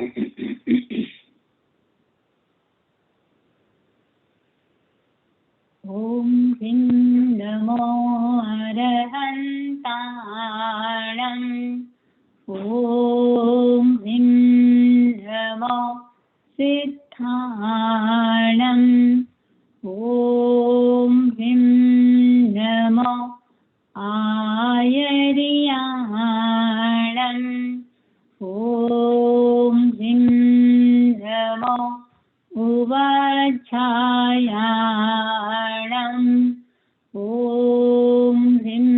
ॐ ह्रीं नमो अरहन्ताणम्। ॐ ह्रीं नमो सिद्धाणम्। ॐ ह्रीं नमो आयर्याणम्। ॐ ह्रीं नमो उवाच्छायाणम्। ॐ ह्रीं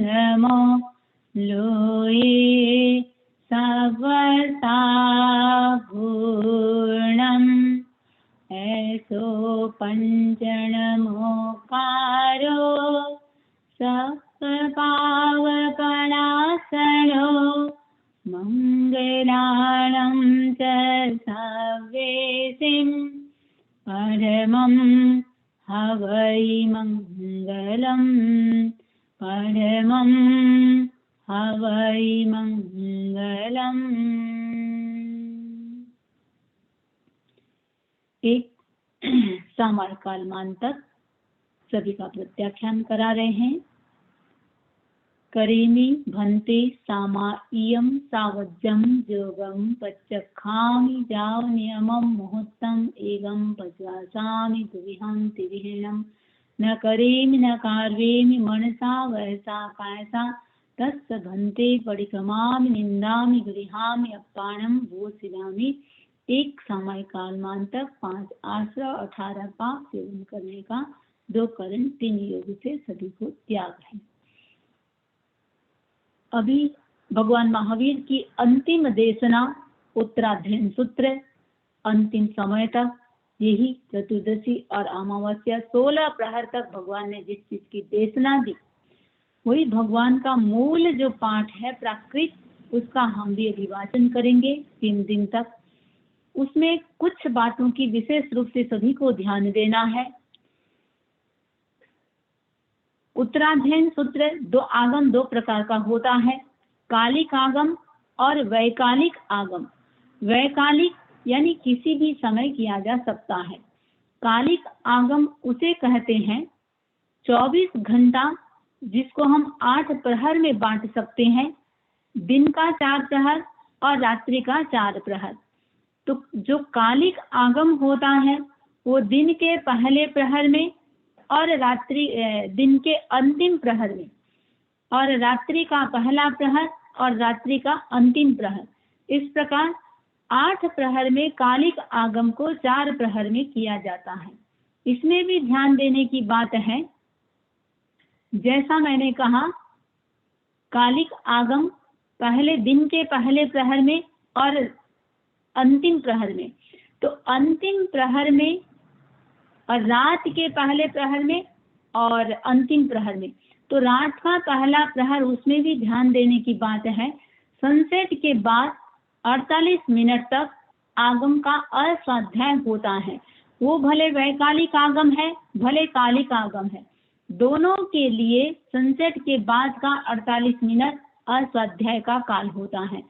नमो लोये सवसाभूर्णम्। ऐसो पञ्चनमोकारो सप्तपावपणासनो मङ्गलानं च सव्येसिं परमं हवै मङ्गलम्। परमं हवै मङ्गलम्। एक सामरकाल तक सभी का प्रत्याख्यान करा रहे हैं। करेमि भन्ते सामा इयं सावज्यं योगं पच्चखामि जाव नियमं मुहूर्तं एवं पचासामि दुविहं तिविहीनं न करेमि न कार्वेमि मनसा वयसा कायसा तस्य भन्ते परिक्रमामि निंदामि गृहामि अप्पाणं भूषिलामि। एक समय कालमान तक 5 आश्रय 18 पाप सेवन करने का 2 करण 3 योग से सभी को त्याग है। अभी भगवान महावीर की अंतिम देशना उत्तराध्ययन सूत्र, अंतिम समय तक यही चतुर्दशी और अमावस्या 16 प्रहर तक भगवान ने जिस चीज की देशना दी वही भगवान का मूल जो पाठ है प्राकृत, उसका हम भी अभिवाचन करेंगे 3 दिन तक। उसमें कुछ बातों की विशेष रूप से सभी को ध्यान देना है। उत्तराध्ययन सूत्र 2 आगम 2 प्रकार का होता है, कालिक आगम और वैकालिक आगम। वैकालिक यानी किसी भी समय किया जा सकता है। कालिक आगम उसे कहते हैं 24 घंटा जिसको हम 8 प्रहर में बांट सकते हैं, दिन का 4 प्रहर और रात्रि का 4 प्रहर। तो जो कालिक आगम होता है वो दिन के पहले प्रहर में और दिन के अंतिम प्रहर में, और रात्रि का पहला प्रहर और रात्रि का अंतिम प्रहर, इस प्रकार 8 प्रहर में कालिक आगम को 4 प्रहर में किया जाता है। इसमें भी ध्यान देने की बात है, जैसा मैंने कहा कालिक आगम पहले दिन के पहले प्रहर में और अंतिम प्रहर में, तो अंतिम प्रहर में और रात के पहले प्रहर में और अंतिम प्रहर में, तो रात का पहला प्रहर उसमें भी ध्यान देने की बात है। सनसेट के बाद 48 मिनट तक आगम का अस्वाध्याय होता है। वो भले वैकालिक आगम है भले कालिक आगम है, दोनों के लिए सनसेट के बाद का 48 मिनट अस्वाध्याय का काल होता है।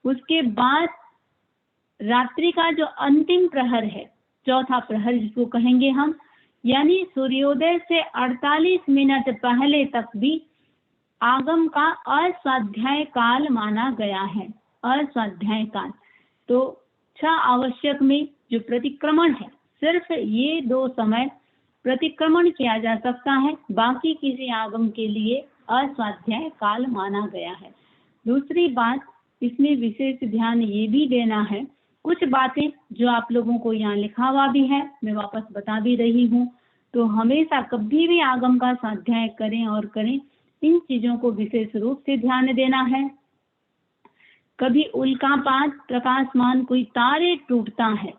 उसके बाद रात्रि का जो अंतिम प्रहर है, चौथा प्रहर जिसको कहेंगे हम, यानी सूर्योदय से 48 मिनट पहले तक भी आगम का अस्वाध्याय काल माना गया है। अस्वाध्याय काल तो 6 आवश्यक में जो प्रतिक्रमण है, सिर्फ ये 2 समय प्रतिक्रमण किया जा सकता है, बाकी किसी आगम के लिए अस्वाध्याय काल माना गया है। दूसरी बात, इसमें विशेष ध्यान ये भी देना है, कुछ बातें जो आप लोगों को यहाँ लिखा हुआ भी है, मैं वापस बता भी रही हूँ, तो हमेशा कभी भी आगम का स्वाध्याय करें और करें, इन चीजों को विशेष रूप से ध्यान देना है। कभी उल्कापात, प्रकाशमान कोई तारे टूटता है,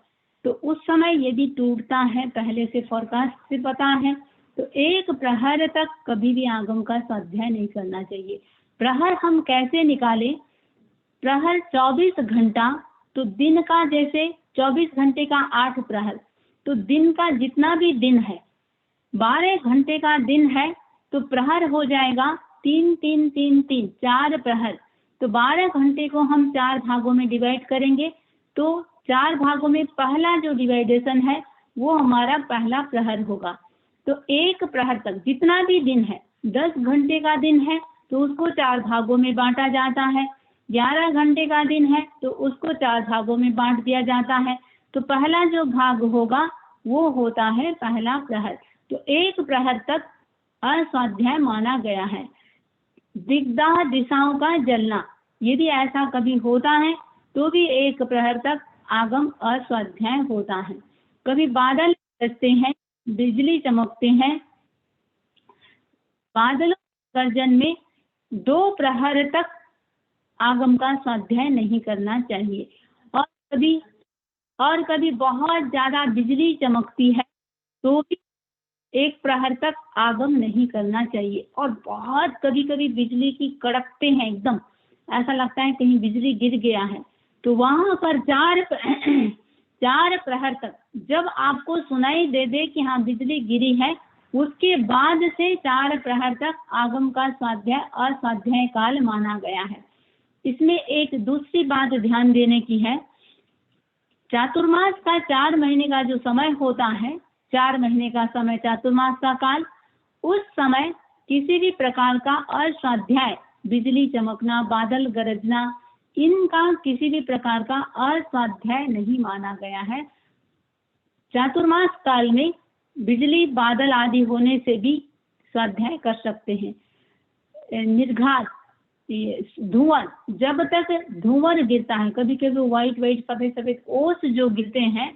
तो उस समय यदि टूटता है पहले से फोरकास्ट से पता है, तो 1 प्रहर तक कभी भी आगम का स्वाध्याय नहीं करना चाहिए। प्रहर हम कैसे निकालें? प्रहर 24 घंटा, तो दिन का जैसे 24 घंटे का 8 प्रहर, तो दिन का जितना भी दिन है, 12 घंटे का दिन है, तो प्रहर हो जाएगा 3 3 3 3 4 प्रहर। तो 12 घंटे को हम 4 भागों में डिवाइड करेंगे, तो 4 भागों में पहला जो डिवाइडेशन है वो हमारा पहला प्रहर होगा। तो 1 प्रहर तक जितना भी दिन है, 10 घंटे का दिन है तो उसको 4 भागों में बांटा जाता है। 11 घंटे का दिन है तो उसको 4 भागों में बांट दिया जाता है। तो पहला जो भाग होगा वो होता है पहला प्रहर। तो 1 प्रहर तक अस्वाध्याय माना गया है। दिग्दाह दिशाओं का जलना, यदि ऐसा कभी होता है तो भी 1 प्रहर तक आगम अस्वाध्याय होता है। कभी बादल गरजते हैं, बिजली चमकते हैं, बादलों के गर्जन में 2 प्रहर तक आगम का स्वाध्याय नहीं करना चाहिए। और कभी बहुत ज्यादा बिजली चमकती है तो भी 1 प्रहर तक आगम नहीं करना चाहिए। और बहुत कभी कभी बिजली की कड़कते हैं, एकदम ऐसा लगता है कहीं बिजली गिर गया है, तो वहां पर 4 प्रहर तक, जब आपको सुनाई दे दे कि हाँ बिजली गिरी है, उसके बाद से 4 प्रहर तक आगम का स्वाध्याय अस्वाध्याय काल माना गया है। इसमें एक दूसरी बात ध्यान देने की है, चातुर्मास का 4 महीने का जो समय होता है, 4 महीने का समय चातुर्मास का काल, उस समय किसी भी प्रकार का अस्वाध्याय, बिजली चमकना, बादल गरजना, इनका किसी भी प्रकार का अस्वाध्याय नहीं माना गया है। चातुर्मास काल में बिजली बादल आदि होने से भी स्वाध्याय कर सकते हैं। निर्घात, धुआं, जब तक धुआं गिरता है, कभी कभी व्हाइट सफेद सफेद ओस जो गिरते हैं,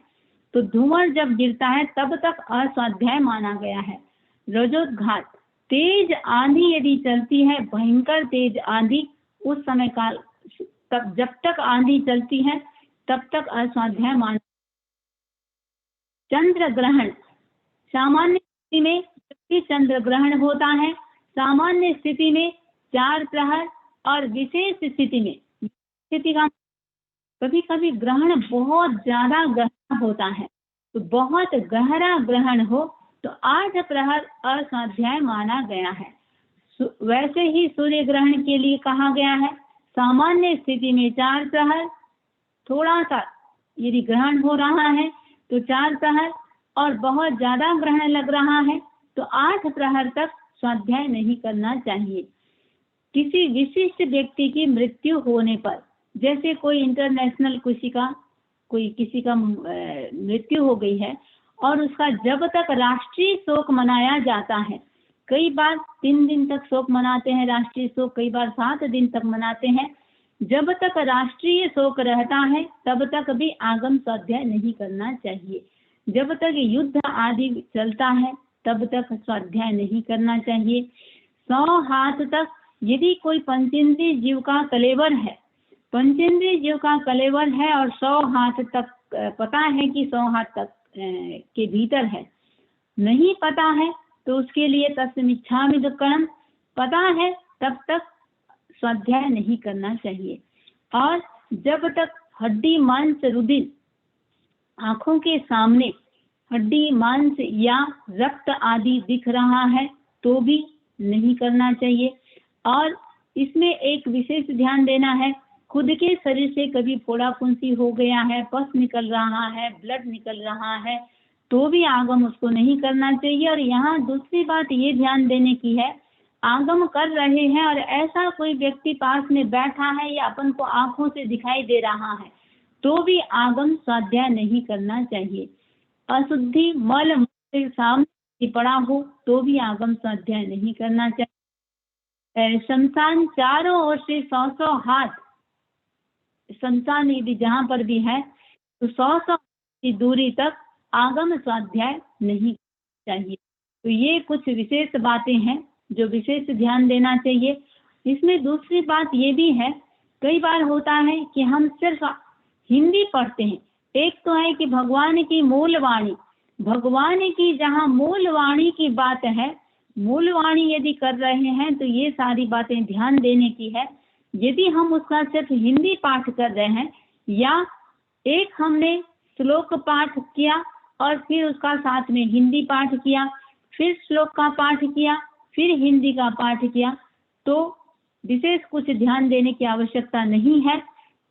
तो धुआं जब गिरता है तब तक अस्वाध्याय माना गया है। रजोद्घात, तेज आंधी यदि चलती है, भयंकर तेज आंधी, उस समय काल तब, जब तक आंधी चलती है तब तक अस्वाध्याय माना। चंद्र ग्रहण, सामान्य स्थिति में जब चंद्र ग्रहण होता है, सामान्य स्थिति में 4 प्रहर, और विशेष स्थिति में, स्थिति का कभी कभी ग्रहण बहुत ज्यादा गहरा होता है, तो बहुत गहरा ग्रहण हो तो 8 प्रहर अस्वाध्याय माना गया है। वैसे ही सूर्य ग्रहण के लिए कहा गया है, सामान्य स्थिति में 4 प्रहर, थोड़ा सा यदि ग्रहण हो रहा है तो 4 प्रहर, और बहुत ज्यादा ग्रहण लग रहा है तो 8 प्रहर तक स्वाध्याय नहीं करना चाहिए। किसी विशिष्ट व्यक्ति की मृत्यु होने पर, जैसे कोई इंटरनेशनल किसी का मृत्यु हो गई है और उसका जब तक राष्ट्रीय शोक मनाया जाता है, कई बार 3 दिन तक शोक मनाते हैं राष्ट्रीय शोक, कई बार 7 दिन तक मनाते हैं, जब तक राष्ट्रीय शोक रहता है तब तक भी आगम स्वाध्याय नहीं करना चाहिए। जब तक युद्ध आदि चलता है तब तक स्वाध्याय नहीं करना चाहिए। 100 हाथ तक, यदि कोई पंचेंद्रिय जीव का कलेवर है, पंचेंद्रिय जीव का कलेवर है और 100 हाथ तक पता है कि 100 हाथ तक के भीतर है, नहीं पता है तो उसके लिए तस्मिच्छामि दुक्कड़म, पता है तब तक स्वाध्याय नहीं करना चाहिए। और जब तक हड्डी मांस रुधिर आंखों के सामने हड्डी मांस या रक्त आदि दिख रहा है तो भी नहीं करना चाहिए। और इसमें एक विशेष ध्यान देना है, खुद के शरीर से कभी फोड़ा फुंसी हो गया है, पस निकल रहा है, ब्लड निकल रहा है, तो भी आगम उसको नहीं करना चाहिए। और यहाँ दूसरी बात ये ध्यान देने की है, आगम कर रहे हैं और ऐसा कोई व्यक्ति पास में बैठा है या अपन को आंखों से दिखाई दे रहा है तो भी आगम स्वाध्याय नहीं करना चाहिए। अशुद्धि मल मूत्र सामने पड़ा हो तो भी आगम स्वाध्याय नहीं करना चाहिए। शमशान चारों ओर से 100 हाथ, शमशान यदि जहाँ पर भी है तो 100 की दूरी तक आगम स्वाध्याय नहीं चाहिए। तो ये कुछ विशेष बातें हैं जो विशेष ध्यान देना चाहिए। इसमें दूसरी बात ये भी है, कई बार होता है कि हम सिर्फ हिंदी पढ़ते हैं। एक तो है कि भगवान की मूल वाणी, भगवान की जहाँ मूल वाणी की बात है, मूल वाणी यदि कर रहे हैं तो ये सारी बातें ध्यान देने की है। यदि हम उसका सिर्फ हिंदी पाठ कर रहे हैं या एक हमने श्लोक पाठ किया और फिर उसका साथ में हिंदी पाठ किया, फिर श्लोक का पाठ किया, फिर हिंदी का पाठ किया, तो विशेष कुछ ध्यान देने की आवश्यकता नहीं है।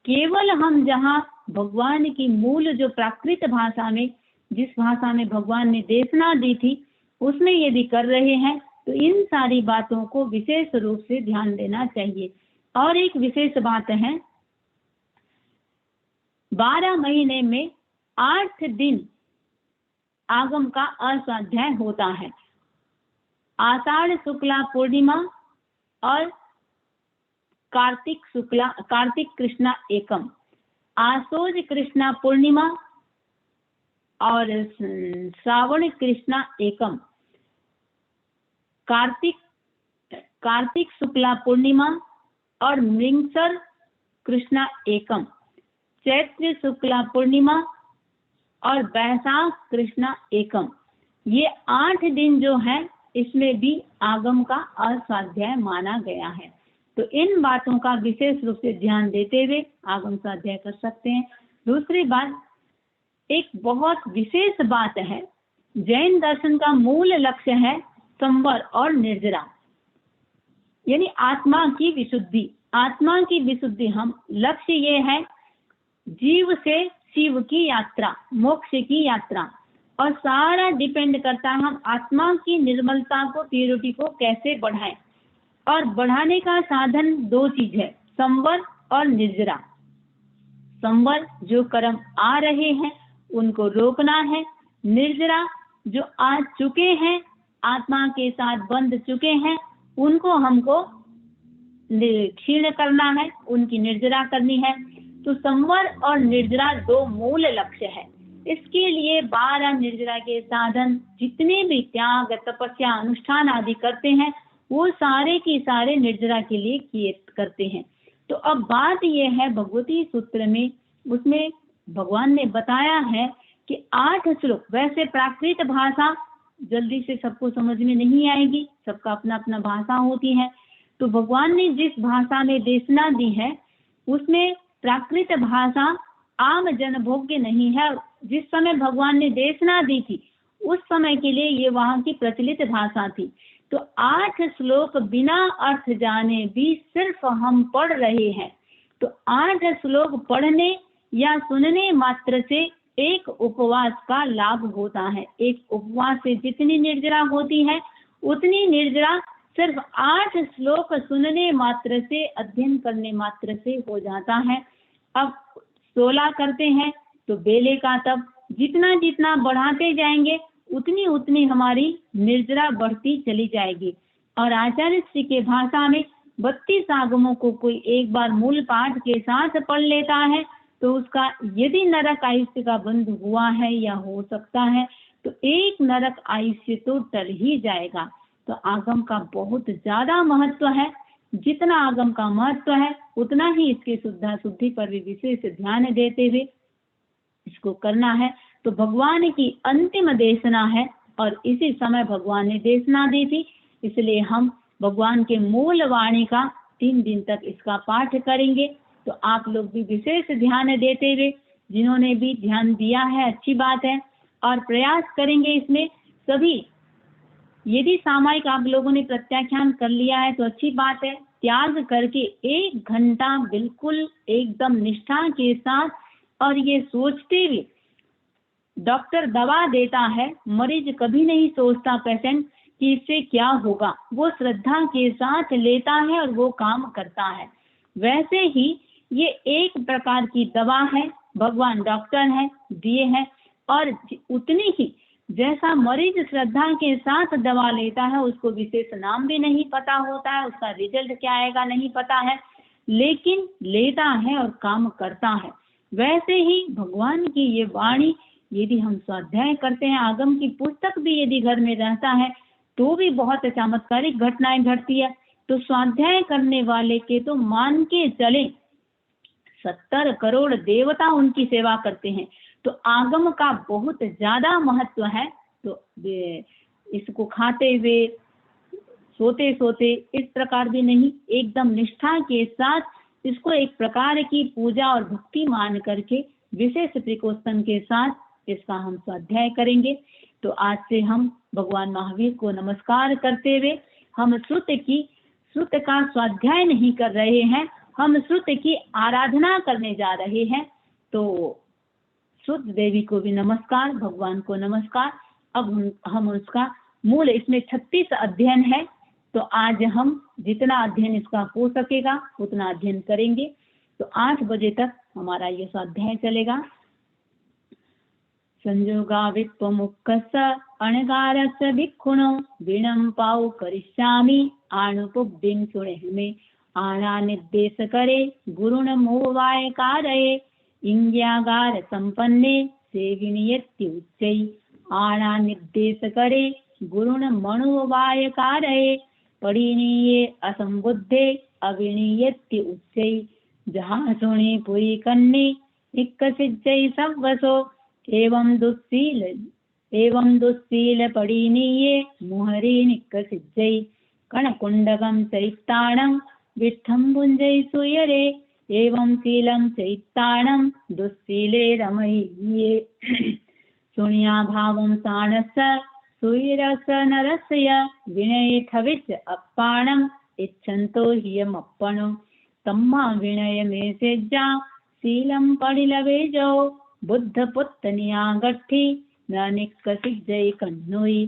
केवल हम जहाँ भगवान की मूल जो प्राकृत भाषा में, जिस भाषा में भगवान ने देशना दी थी, उसमें यदि कर रहे हैं तो इन सारी बातों को विशेष रूप से ध्यान देना चाहिए। और एक विशेष बात है, 12 महीने में 8 दिन आगम का अस्वाध्याय होता है। आषाढ़ शुक्ला पूर्णिमा और कार्तिक कृष्णा एकम, आशोज कृष्णा पूर्णिमा और श्रावण कृष्णा एकम, कार्तिक शुक्ला पूर्णिमा और मृगसर कृष्णा एकम, चैत्र शुक्ला पूर्णिमा और बैसाख कृष्णा एकम। ये 8 दिन जो है इसमें भी आगम का अस्वाध्याय माना गया है। तो इन बातों का विशेष रूप से ध्यान देते हुए आगम स्वाध्याय कर सकते हैं। दूसरी बात, एक बहुत विशेष बात है, जैन दर्शन का मूल लक्ष्य है संवर और निर्जरा, यानी आत्मा की विशुद्धि। आत्मा की विशुद्धि, हम लक्ष्य ये है जीव से शिव की यात्रा, मोक्ष की यात्रा, और सारा डिपेंड करता है हम आत्मा की निर्मलता को, प्योरिटी को कैसे बढ़ाएं। और बढ़ाने का साधन 2 चीज है, संवर और निर्जरा। संवर, जो कर्म आ रहे हैं उनको रोकना है। निर्जरा, जो आ चुके हैं, आत्मा के साथ बंध चुके हैं, उनको हमको क्षीण करना है, उनकी निर्जरा करनी है। तो संवर और निर्जरा 2 मूल लक्ष्य है। इसके लिए 12 निर्जरा के साधन, जितने भी त्याग, तपस्या, अनुष्ठान आदि करते हैं, वो सारे की सारे निर्जरा के लिए किए करते हैं। तो अब बात ये है, भगवती सूत्र में उसमें भगवान ने बताया है कि 8 श्लोक, वैसे प्राकृत भाषा जल्दी से सबको समझ में नहीं आएगी, सबका अपना अपना भाषा होती है। तो भगवान ने जिस भाषा में देशना दी है उसमें प्राकृत भाषा आम जनभोग्य नहीं है। जिस समय भगवान ने देशना दी थी उस समय के लिए ये वहाँ की प्रचलित भाषा थी। तो 8 श्लोक बिना अर्थ जाने भी सिर्फ हम पढ़ रहे हैं। तो 8 श्लोक पढ़ने या सुनने मात्र से एक उपवास का लाभ होता है। एक उपवास से जितनी निर्जरा होती है उतनी निर्जरा सिर्फ 8 श्लोक सुनने मात्र से, अध्ययन करने मात्र से हो जाता है। अब 16 करते हैं तो बेले का तप, जितना जितना बढ़ाते जाएंगे उतनी उतनी हमारी निर्जरा बढ़ती चली जाएगी। और आचार्य श्री के भाषा में 32 आगमों को कोई एक बार मूल पाठ के साथ पढ़ लेता है तो उसका यदि नरक आयुष्य का बंध हुआ है या हो सकता है तो एक नरक आयुष्य तो टल ही जाएगा। तो आगम का बहुत ज्यादा महत्व है। जितना आगम का महत्व है उतना ही इसकी शुद्धि पर भी विशेष ध्यान देते हुए इसको करना है। तो भगवान की अंतिम देशना है और इसी समय भगवान ने देशना दी थी, इसलिए हम भगवान के मूल वाणी का 3 दिन तक इसका पाठ करेंगे। तो आप लोग भी विशेष ध्यान देते हुए, जिन्होंने भी ध्यान दिया है अच्छी बात है, और प्रयास करेंगे इसमें सभी। यदि सामयिक आप लोगों ने प्रत्याख्यान कर लिया है तो अच्छी बात है। त्याग करके 1 घंटा बिल्कुल एकदम निष्ठा के साथ, और ये सोचते हुए, डॉक्टर दवा देता है, मरीज कभी नहीं सोचता पेशेंट कि इससे क्या होगा, वो श्रद्धा के साथ लेता है और वो काम करता है। वैसे ही ये एक प्रकार की दवा है, भगवान डॉक्टर है दिए हैं, और उतनी ही जैसा मरीज श्रद्धा के साथ दवा लेता है, उसको विशेष नाम भी नहीं पता होता है, उसका रिजल्ट क्या आएगा नहीं पता है, लेकिन लेता है और काम करता है। वैसे ही भगवान की ये वाणी यदि हम स्वाध्याय करते हैं, आगम की पुस्तक भी यदि घर में रहता है तो भी बहुत चमत्कारिक घटनाएं घटती है। तो स्वाध्याय करने वाले के तो मान के चले 70 करोड़ देवता उनकी सेवा करते हैं। तो आगम का बहुत ज्यादा महत्व है। तो इसको खाते हुए, सोते सोते इस प्रकार भी नहीं, एकदम निष्ठा के साथ इसको एक प्रकार की पूजा और भक्ति मान करके विशेष प्रिकॉशन के साथ इसका हम स्वाध्याय करेंगे। तो आज से हम भगवान महावीर को नमस्कार करते हुए हम श्रुत का स्वाध्याय नहीं कर रहे हैं, हम श्रुत की आराधना करने जा रहे हैं। तो शुद्ध देवी को भी नमस्कार, भगवान को नमस्कार। अब हम उसका मूल, इसमें 36 अध्ययन है, तो आज हम जितना अध्ययन इसका हो सकेगा उतना अध्ययन करेंगे। तो 8 बजे तक हमारा ये स्वाध्याय चलेगा। संयोगा विप्पमुक्खस्य अणगारस्य भिक्षुणो वीणं पाउ करिष्यामि आणुपुब्धिं सुणेमि आना निर्देश करे गुरुण मोवाय कारये इंग्यागार संपन्ने सेविनियत्ति उच्चै आना निर्देश करे गुरुण मणुवाय कारये परिणीये असंबुद्धे अविनीयत्ति उच्चै जहाँ सुनी पुरी कन्ने इक्कसिज्जै सव्वसो एवं दुस्सील परिणीये मुहरी निक्कसिज्जै कणकुण्डकं चैत्ताणं वित्थं भुञ्जै सुयरे एवं शीलं चैत्ताणं दुस्सीले रमयीये शून्या भावं साणस्य सुयरस्य नरस्य विनयेथविच अप्पाणम् इच्छन्तो ह्यमप्पणो तम्मा विनय में सेज्जा शीलं परिलवेजो बुद्धपुत्तनिया गट्ठी न निक्कसिज्जै कन्नुई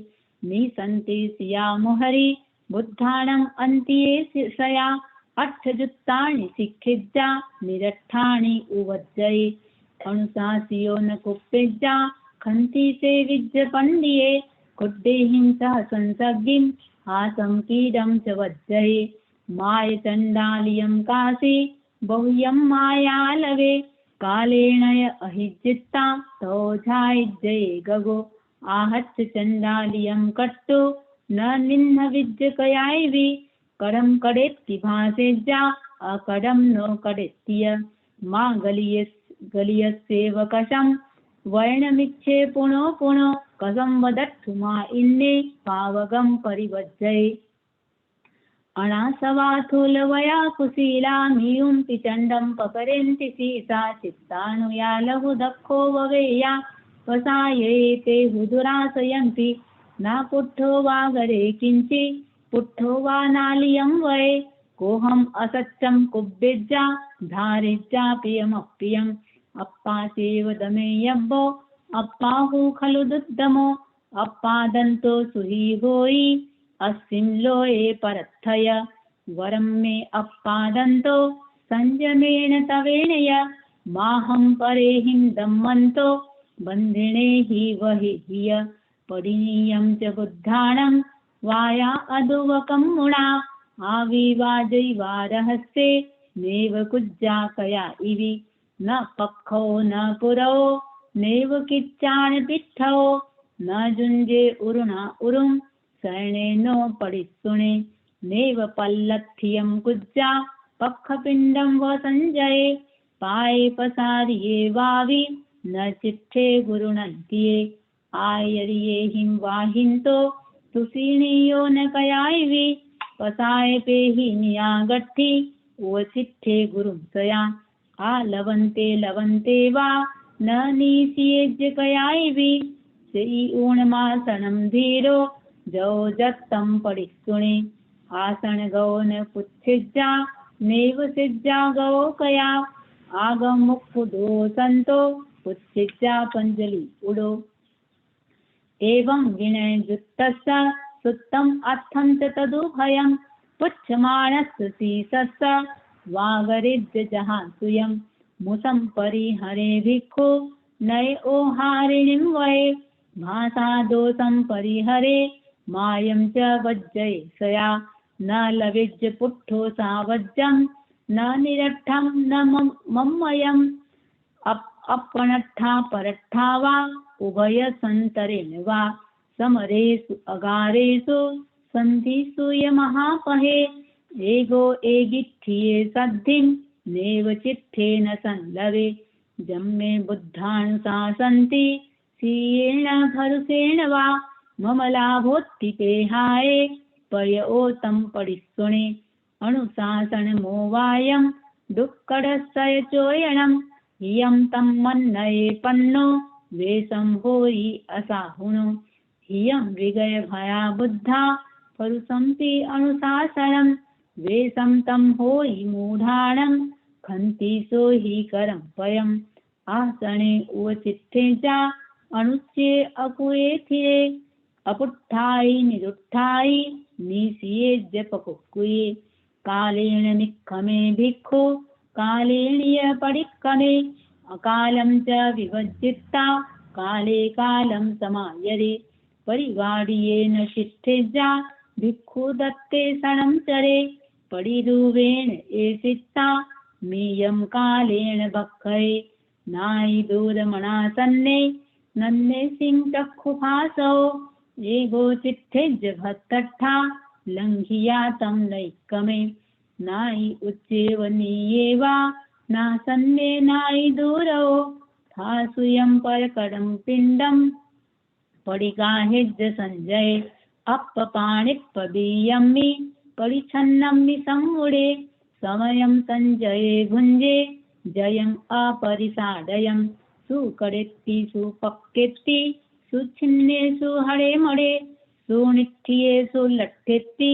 निसन्ति सिया मुहरी बुद्धाणम् अन्तिये सया अर्थजुत्तानि सिक्खिज्जा निरट्ठानि उवज्जै अनुशासियो न कुप्पिज्जा खन्ति से विज्ज पंडिये कुड्डेहिं सह संसग्गिं हासं कीडं च वज्जै माय चण्डालियं काशी बहुयं मायालवे कालेनय अहिज्जित्ता तोझाइज्जये गगो आहत्य चण्डालियं कट्टो न निह्न विज्जकयायवि करम कडेत्ति भासेज्जा अकडं नो कडेत्तिय मा गलियस्सेवकशं वर्णमिच्छे पुनो पुनो कसं वदत्थु मा इन्ने पावगं परिवज्जये अनासवाथुलवया कुशीला मीयुं पिचण्डं पकरेन्ति सीसा चित्तानुया लघु दक्षो ववेया वसायेते हुदुरासयन्ति न पुट्ठो वा गरे किञ्चि पुट्ठो वा नालियं वये कोऽहम् असत्यं कुब्बिज्जा धारिज्जा प्रियमप्रियम् अप्पासेव दमे यब्बो अप्पाहु खलु दुद्दमो अप्पादन्तो सुही होई अस्मिं लोये परत्थय वरं मे अप्पादन्तो संयमेन तवेनय माहं परेहिं दम्मन्तो बन्धिने हि वहि हिय परिणीयं च बुद्धाणं वाया अदुवकं मुणा आविवाजैवारहस्ये नैव कुज्जाकया इवि न पक्षो न पुरो नैव किच्चान पिष्ठो न जुञ्जे उरुणा उरुं शरणेनो परिसुणे नैव पल्लत्थियं कुज्जा पक्षपिण्डं व संजये पाये पसारिये वावि न चिट्ठे गुरुणन्तिये आयर्ये हिं वाहिन्तो तुसीणीयो न कयायवि पसाय पेहिनिया गट्ठी ओ चिट्ठे गुरुंसया आ लवन्ते वा न नीसियेज्य कयायवि सेई ऊणमासनं धीरो जो जत्तं परिसुणे आसन गौ न पुच्छिज्जा नैव सिज्जा गौ कया आगमुक्खुदो संतो पुच्छिज्जा पंजलि उडो एवं विनयजुत्तस्य सुत्तम् अर्थं च तदुभयं पुच्छमाणस्य सीसस्य वागरिज्य जहासुयं मुसं परिहरे भिक्खु नय ओहारिणीं वये भाषा दोषं परिहरे मायं च वज्जये सया न लविज्य पुट्ठो सावज्जं न निरट्ठं न मम्मयम् अपनट्ठा परट्ठा वा उभय संतरेण वा समरेषु अगारेषु सन्धिषु यमहापहे एगो एगिट्ठिये सद्धिं नैव चित्थेन संलवे जम्मे बुद्धानुशासन्ति सीयेण भरुसेण वा मम लाभोत्थितेहाये पर्योतं परिसुणे अनुशासनमोवायं दुःखडस्य चोयणं हियं तं मन्नये पन्नो वेषं होयि असाहुणो हियं विगय भया बुद्धा परुसंपि अनुशासनं वेषं तं होयि मूढाणं खन्ति सो हि करं पयम् आसने उवचित्थे च अनुच्ये अकुये थिरे अपुट्ठाई निरुट्ठाई निशिये जपकुक्कुये कालेन निक्खमे भिक्खु कालेन परिक्कमे अकालं च विभज्जिता काले कालं समायरे परिवार्येण चित्तेजा भिक्खु दत्ते शरणं चरे परिरूपेण एसिता मेयं कालेन भक्खये नाहि दूरमणासन्ने नन्ने सिंचक्षुभासो एगो चित्तेज भत्तट्ठा लङ्घियातं नैक्कमे नाहि उच्चेव नीयेव नासन्ने नाहि दूरो थासुयं परकडं पिण्डं पडिकाहिज संजय अपपाणिपदीयं मे परिच्छन्नं संमुडे समयं संजये भुञ्जे जयं अपरिसाडयं सुकरेत्ति सुपक्केत्ति सुच्छिन्नेषु हरे मरे सुनिठ्ठियेषु लट्ठेत्ति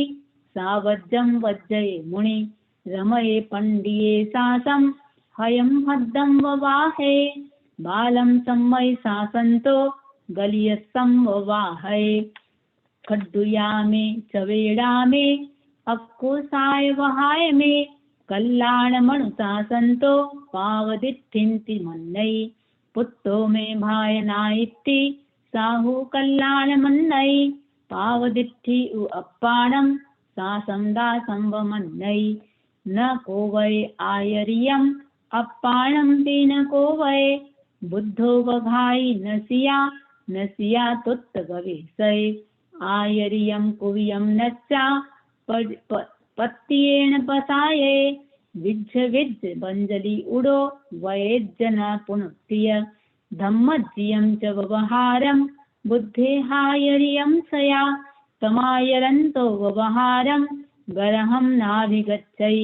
सावज्जं वज्जये मुनि रमये पण्डिये सासं हयं हद्दं ववाहे बालं सम्मय सासन्तो गलियस्सं ववाहे खड्डुयामे चवेडामे अक्कोसाय वहाय मे कल्याणमनुशासन्तो पावदित्थिन्ति मन्नयि पुत्रो मे भायनायित्ति साहु कल्याणमन्नयि पावदित्थि उ अप्पाणं सासं दासं वमन्नयि न को वै आयर्यम् अप्पाणं तेन को वै बुद्धो वघायि नसिया तुत्त गवेशये आयर्यं कुव्यं नच्चा पत्तियेण पसाये विज्ज बंजलि उडो वयेज्जन पुनत्तिय धम्मज्जियं च व्यवहारं बुद्धे हायर्यं सया समायरन्तो व्यवहारं गरहं नाभिगच्छै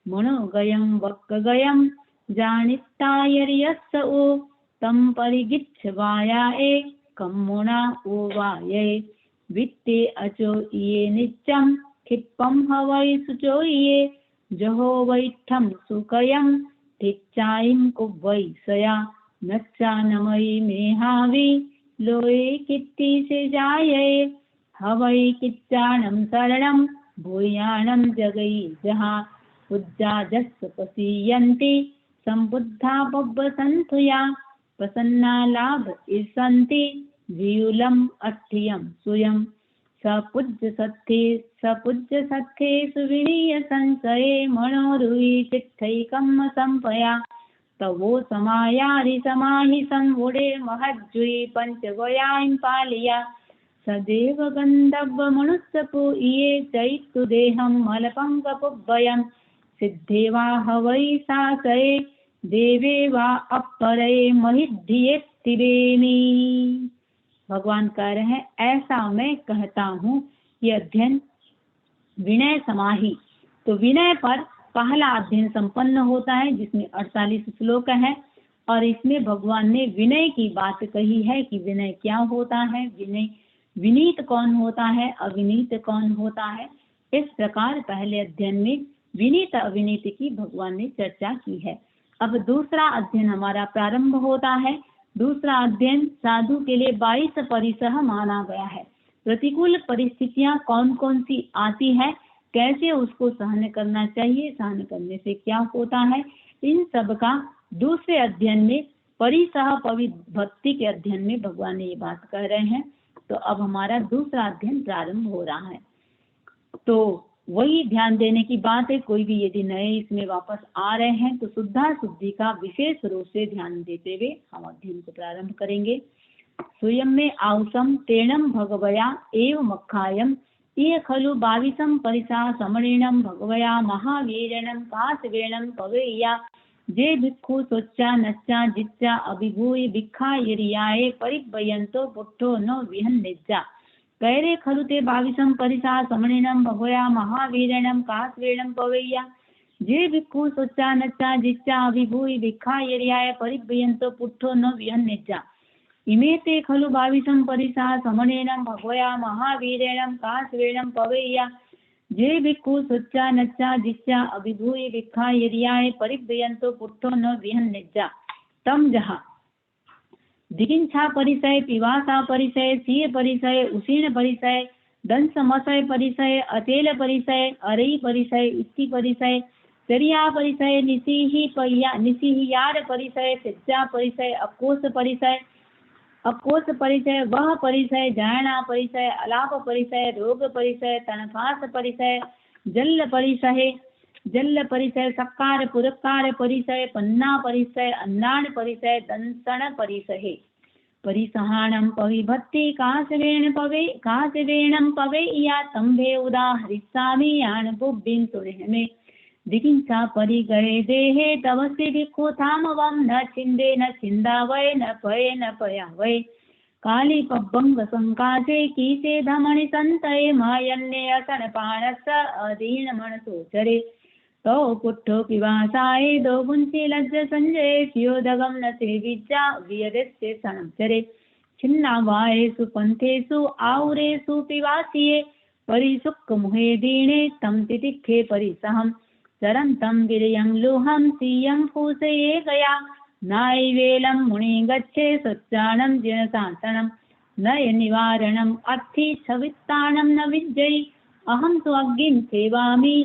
मनोगयं वक्कगयं जानित्तायर्यस्य उ तं परिगिच्छवायाए कम्मुना उवाये वित्ते अचो इये नित्यं क्षिप्पं हवै शुचो ये जहो वैठं सुकयं तिच्चायं कुवै सया नच्चानमयि मेहावि लोये कित्ति से जाये हवै किच्चानं शरणं भूयानं जगै जहाँ उज्जाजस् पसीयन्ति सम्बुद्धा बब्बसन्थुया प्रसन्ना लाभ ईर्षन्ति व्यूलम् अट्ठियं सुयं सपूज्य सत्थे सुविनीय संशये मनोरुहि चित्तैकं संपया तवो समायारि समाहि संवुडे महज्जुयि पंचगयां पालिया सदेव गन्धर्व मनुष्यपु इये चैत्तु देहं मलपङ्कपुब्बयं सिद्धे वा हवै सासये देवे वा अपरे महिध्येत्तिवेमि। भगवान कह रहे हैं ऐसा मैं कहता हूँ कि अध्ययन विनय समाहि। तो विनय पर पहला अध्ययन संपन्न होता है जिसमें 48 श्लोक है और इसमें भगवान ने विनय की बात कही है कि विनय क्या होता है, विनय विनीत कौन होता है, अविनीत कौन होता है। इस प्रकार पहले अध्ययन में विनीत अविनीत की भगवान ने चर्चा की है। अब दूसरा अध्ययन हमारा प्रारंभ होता है। दूसरा अध्ययन साधु के लिए 22 परिसह माना गया है। प्रतिकूल परिस्थितियां कौन कौन सी आती है, कैसे उसको सहन करना चाहिए, सहन करने से क्या होता है, इन सब का दूसरे अध्ययन में परिसह पवित्र भक्ति के अध्ययन में भगवान ने ये बात कह रहे हैं। तो अब हमारा दूसरा अध्ययन प्रारंभ हो रहा है। तो वही ध्यान देने की बात है, कोई भी यदि नए इसमें वापस आ रहे हैं तो शुद्धा शुद्धि का विशेष रूप से ध्यान देते हुए हम अध्ययन को प्रारंभ करेंगे। स्वयं में आउसम तेणम भगवया एव मक्खायम ये खलु 22 परिसा समणेणम भगवया महावीरणम कासवेणम पवेया जे भिक्खु सोच्चा नच्चा जिच्चा अभिभूय भिक्खायरियाए परिभयंतो पुट्ठो न विहन्निज्जा कैरे खलु ते 22 परिसा समणेणम भगवया महावीरणम कासवेणम पवेया जे भिक्खु सोच्चा नच्चा जिच्चा अभिभूय भिक्खायरियाए परिभयंतो पुट्ठो न विहन्निज्जा इमे ते खलु 22 परिसा समणेणम भगवया महावीरणम कासवेणम पवेया जे भिक्खु सोच्चा नच्चा जिच्चा अभिभूय भिक्खायरियाए परिभयंतो पुट्ठो न विहन्निज्जा। तम जहा दिगिंछा परिसय, पिवासा परिसय, सीय परिसय, उसीर्ण परिसय, दंसमसय परिसय, अतेल परिसय, अरई परिसय, इति परिसय, चरिया परिसय, निसिहियार परिसय, पिज्जा परिसय, अकोष परिसय, अकोष परिसय, वह परिसय, जायना परिसय, अलाप परिसय, रोग परिसय, तनफास परिसय, जल परिसय, जल परिसय, सकार पुरकार परिसय, पन्ना परिसय, अन्नान परिसय, दंसन परिसय, परिसहाणम पविभक्ति काशवेणम पवे या तंभे उदाहरिस्सामि यान बुब्बिं सुरेहमे दिगिंसा परिगये देहे तवसि भिक्खुथामवं न छिन्दे न छिन्दावै न पये न पयावै काली पब्बंग संकाशे कीसे धमणि संतये मायन्ने असन पाणस अदीन मनसोचरे तो पुट्ठो पिवासाये दो गुंसी लज्ज संजय स्योदगम न ते विज्जा वियदस्य सनचरे छिन्नावायेषु पंथेषु आउरेषु पिवासिये परिसुक्क मुहे दीने तम तितिखे परिसहम चरन्तं वीर्यं लोहं सीयं फूसये गया नाइवेलं मुनि गच्छे सच्चानं जिनसासनं नय निवारणम् अर्थी छवित्तानं न विज्जयि अहं तु अग्निं सेवामि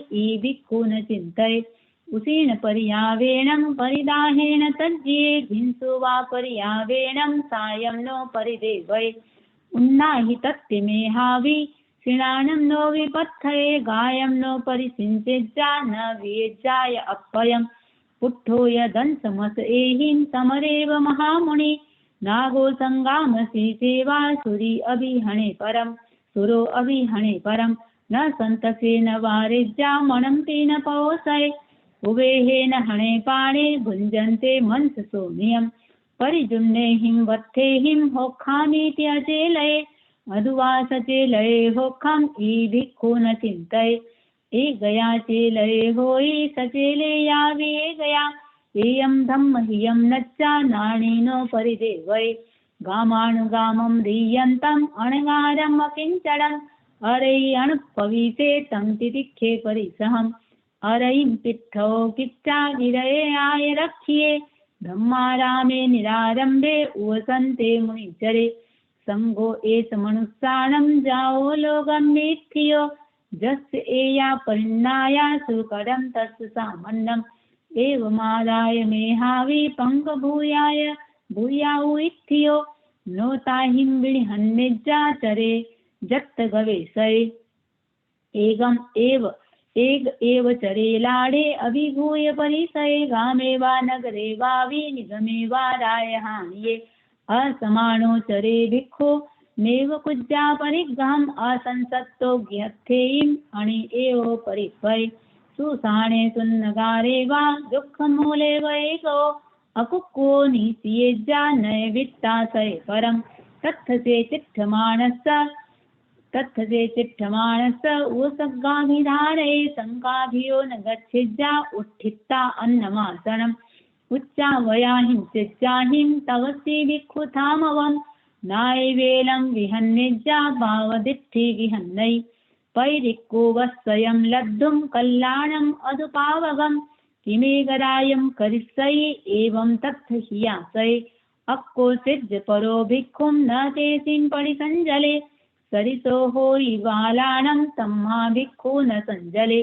भिक्खु न चिन्तये उसीन पर्यावेणं परिदाहेन तज्जिये हिंसो वा पर्यावेणं सायं नो परिदेवये उन्नाहि तत्तिमेहावि श्रीणानं नो विपत्थये गायं नो परिसिञ्चेज्जा न वियज्जाय अप्पयम् पुट्ठो यदंसमस एहिं समरेव महामुनि नागो संगामसि सेवा सुरी अभिहणे परम सुरो अभिहणे परम न संतसे न वारिज्या मणंति न पौसय उभे न हणे पाणे भुंजन्ते मंस सोनियम परिजुम्ने हिं वत्थे हिं होखामीति अचेलये अधुवास चेलये होखम ई भिक्खु न चिन्तये ए गया चेलये होई सचेले यावे गया एयं धम्म हियं नच्चा नाणीनो परिदेवये गामानुगामं ह्रियन्तम् अणगारम् अकिञ्चनम् अरयि अणुपवीते तं तितिखे परिसहम् अरयिं पिट्ठौ किच्चा गिरये आय रक्ष्ये धम्मारामे निरारम्भे उवसन्ते मुनिचरे संगो एष मनुष्याणं जाओ लोकं मिथ्यो जस्य एया परिन्नाया सुकरं तस्य सामन्नम् एवमादाय मेहावि पंकभूयाय भूयाउ इत्थ्यो नोताहिं विहन्निज्जाचरे जत्त गवेशये एगम एव चरे लाडे अभिभूय परिसये गामे वा नगरे वा विनिगमे वा रायहान्ये असमानो चरे भिक्खो नेव कुज्जा परिग्रहम् असंसत्तो ज्ञर्थेयम् अणि एव परित्वये सुसाणे सुन्नगारे वा दुःखमूले वैको अकुक्को निसियेज्जा नय वित्तासये परम् तत्थसे चिट्ठमानस्य उसग्गाभिधारये शङ्काभियो न गच्छेज्जा उत्थिता अन्नमासनम् उच्चावयाहिं चिज्जाहिं तवसि भिक्खुथामवम् नायवेलं विहन्निज्जा भावदिष्टि विहन्नै पैरिक्को वस्वयं लब्धुं कल्याणम् अदुपावगम् किमेगरायं करिष्यि एवं तत्थ हियासये अक्को सिद्ध परो भिक्खुं न तेसिं परिसञ्जले सरितो होयि बालानं तम्मा भिक्खु न सञ्जले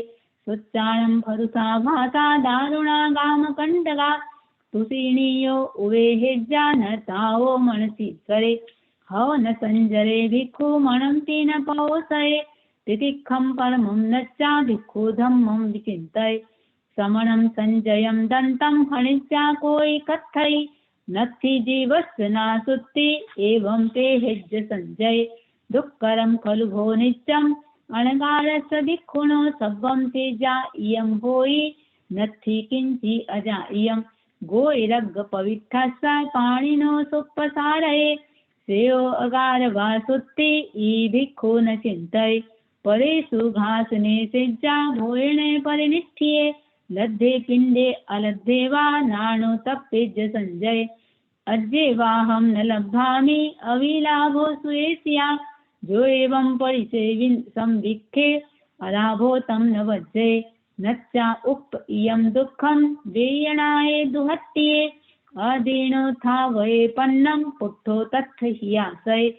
सुच्चाणं भरुसा भासा दारुणा गामकण्टका तुसीणीयो उवेहेज्जा न तावो मनसि करे हव न सञ्जरे भिक्खु मणन्ति न पौसये तितिक्षं परमं नच्चा भिक्खु धम्मं विचिन्तये समणं संजयं दन्तं हणिज्जा कोई कत्थई नत्थि जीवस्य नासुत्ति एवं ते हेज्य संजय दुःखकरं खलु भो नित्यम् अणगारस्य भिक्खुणो सब्बं तेजा इयं होयि नत्थि किंचि अजा इयं गोरग्ग पवित्रस्य पाणिनो सुपसारये श्रेयो अगार वासुत्ति ई भिक्खु न चिन्तये परेषु घासने सिज्जा भोयणे परिनिष्ठिये लब्धे पिंडे अलब्धे वा नाणो तप्पेज्य संजय अद्य वाहं न लब्धामि अविलाभो सुएस्या जो एवं परिचय संविखे अलाभो तं न वज्जे नच्चा उप इयं दुःखं वेयणाये दुहत्ये अदीनो था वये पन्नम पुट्ठो तत्थ हियासये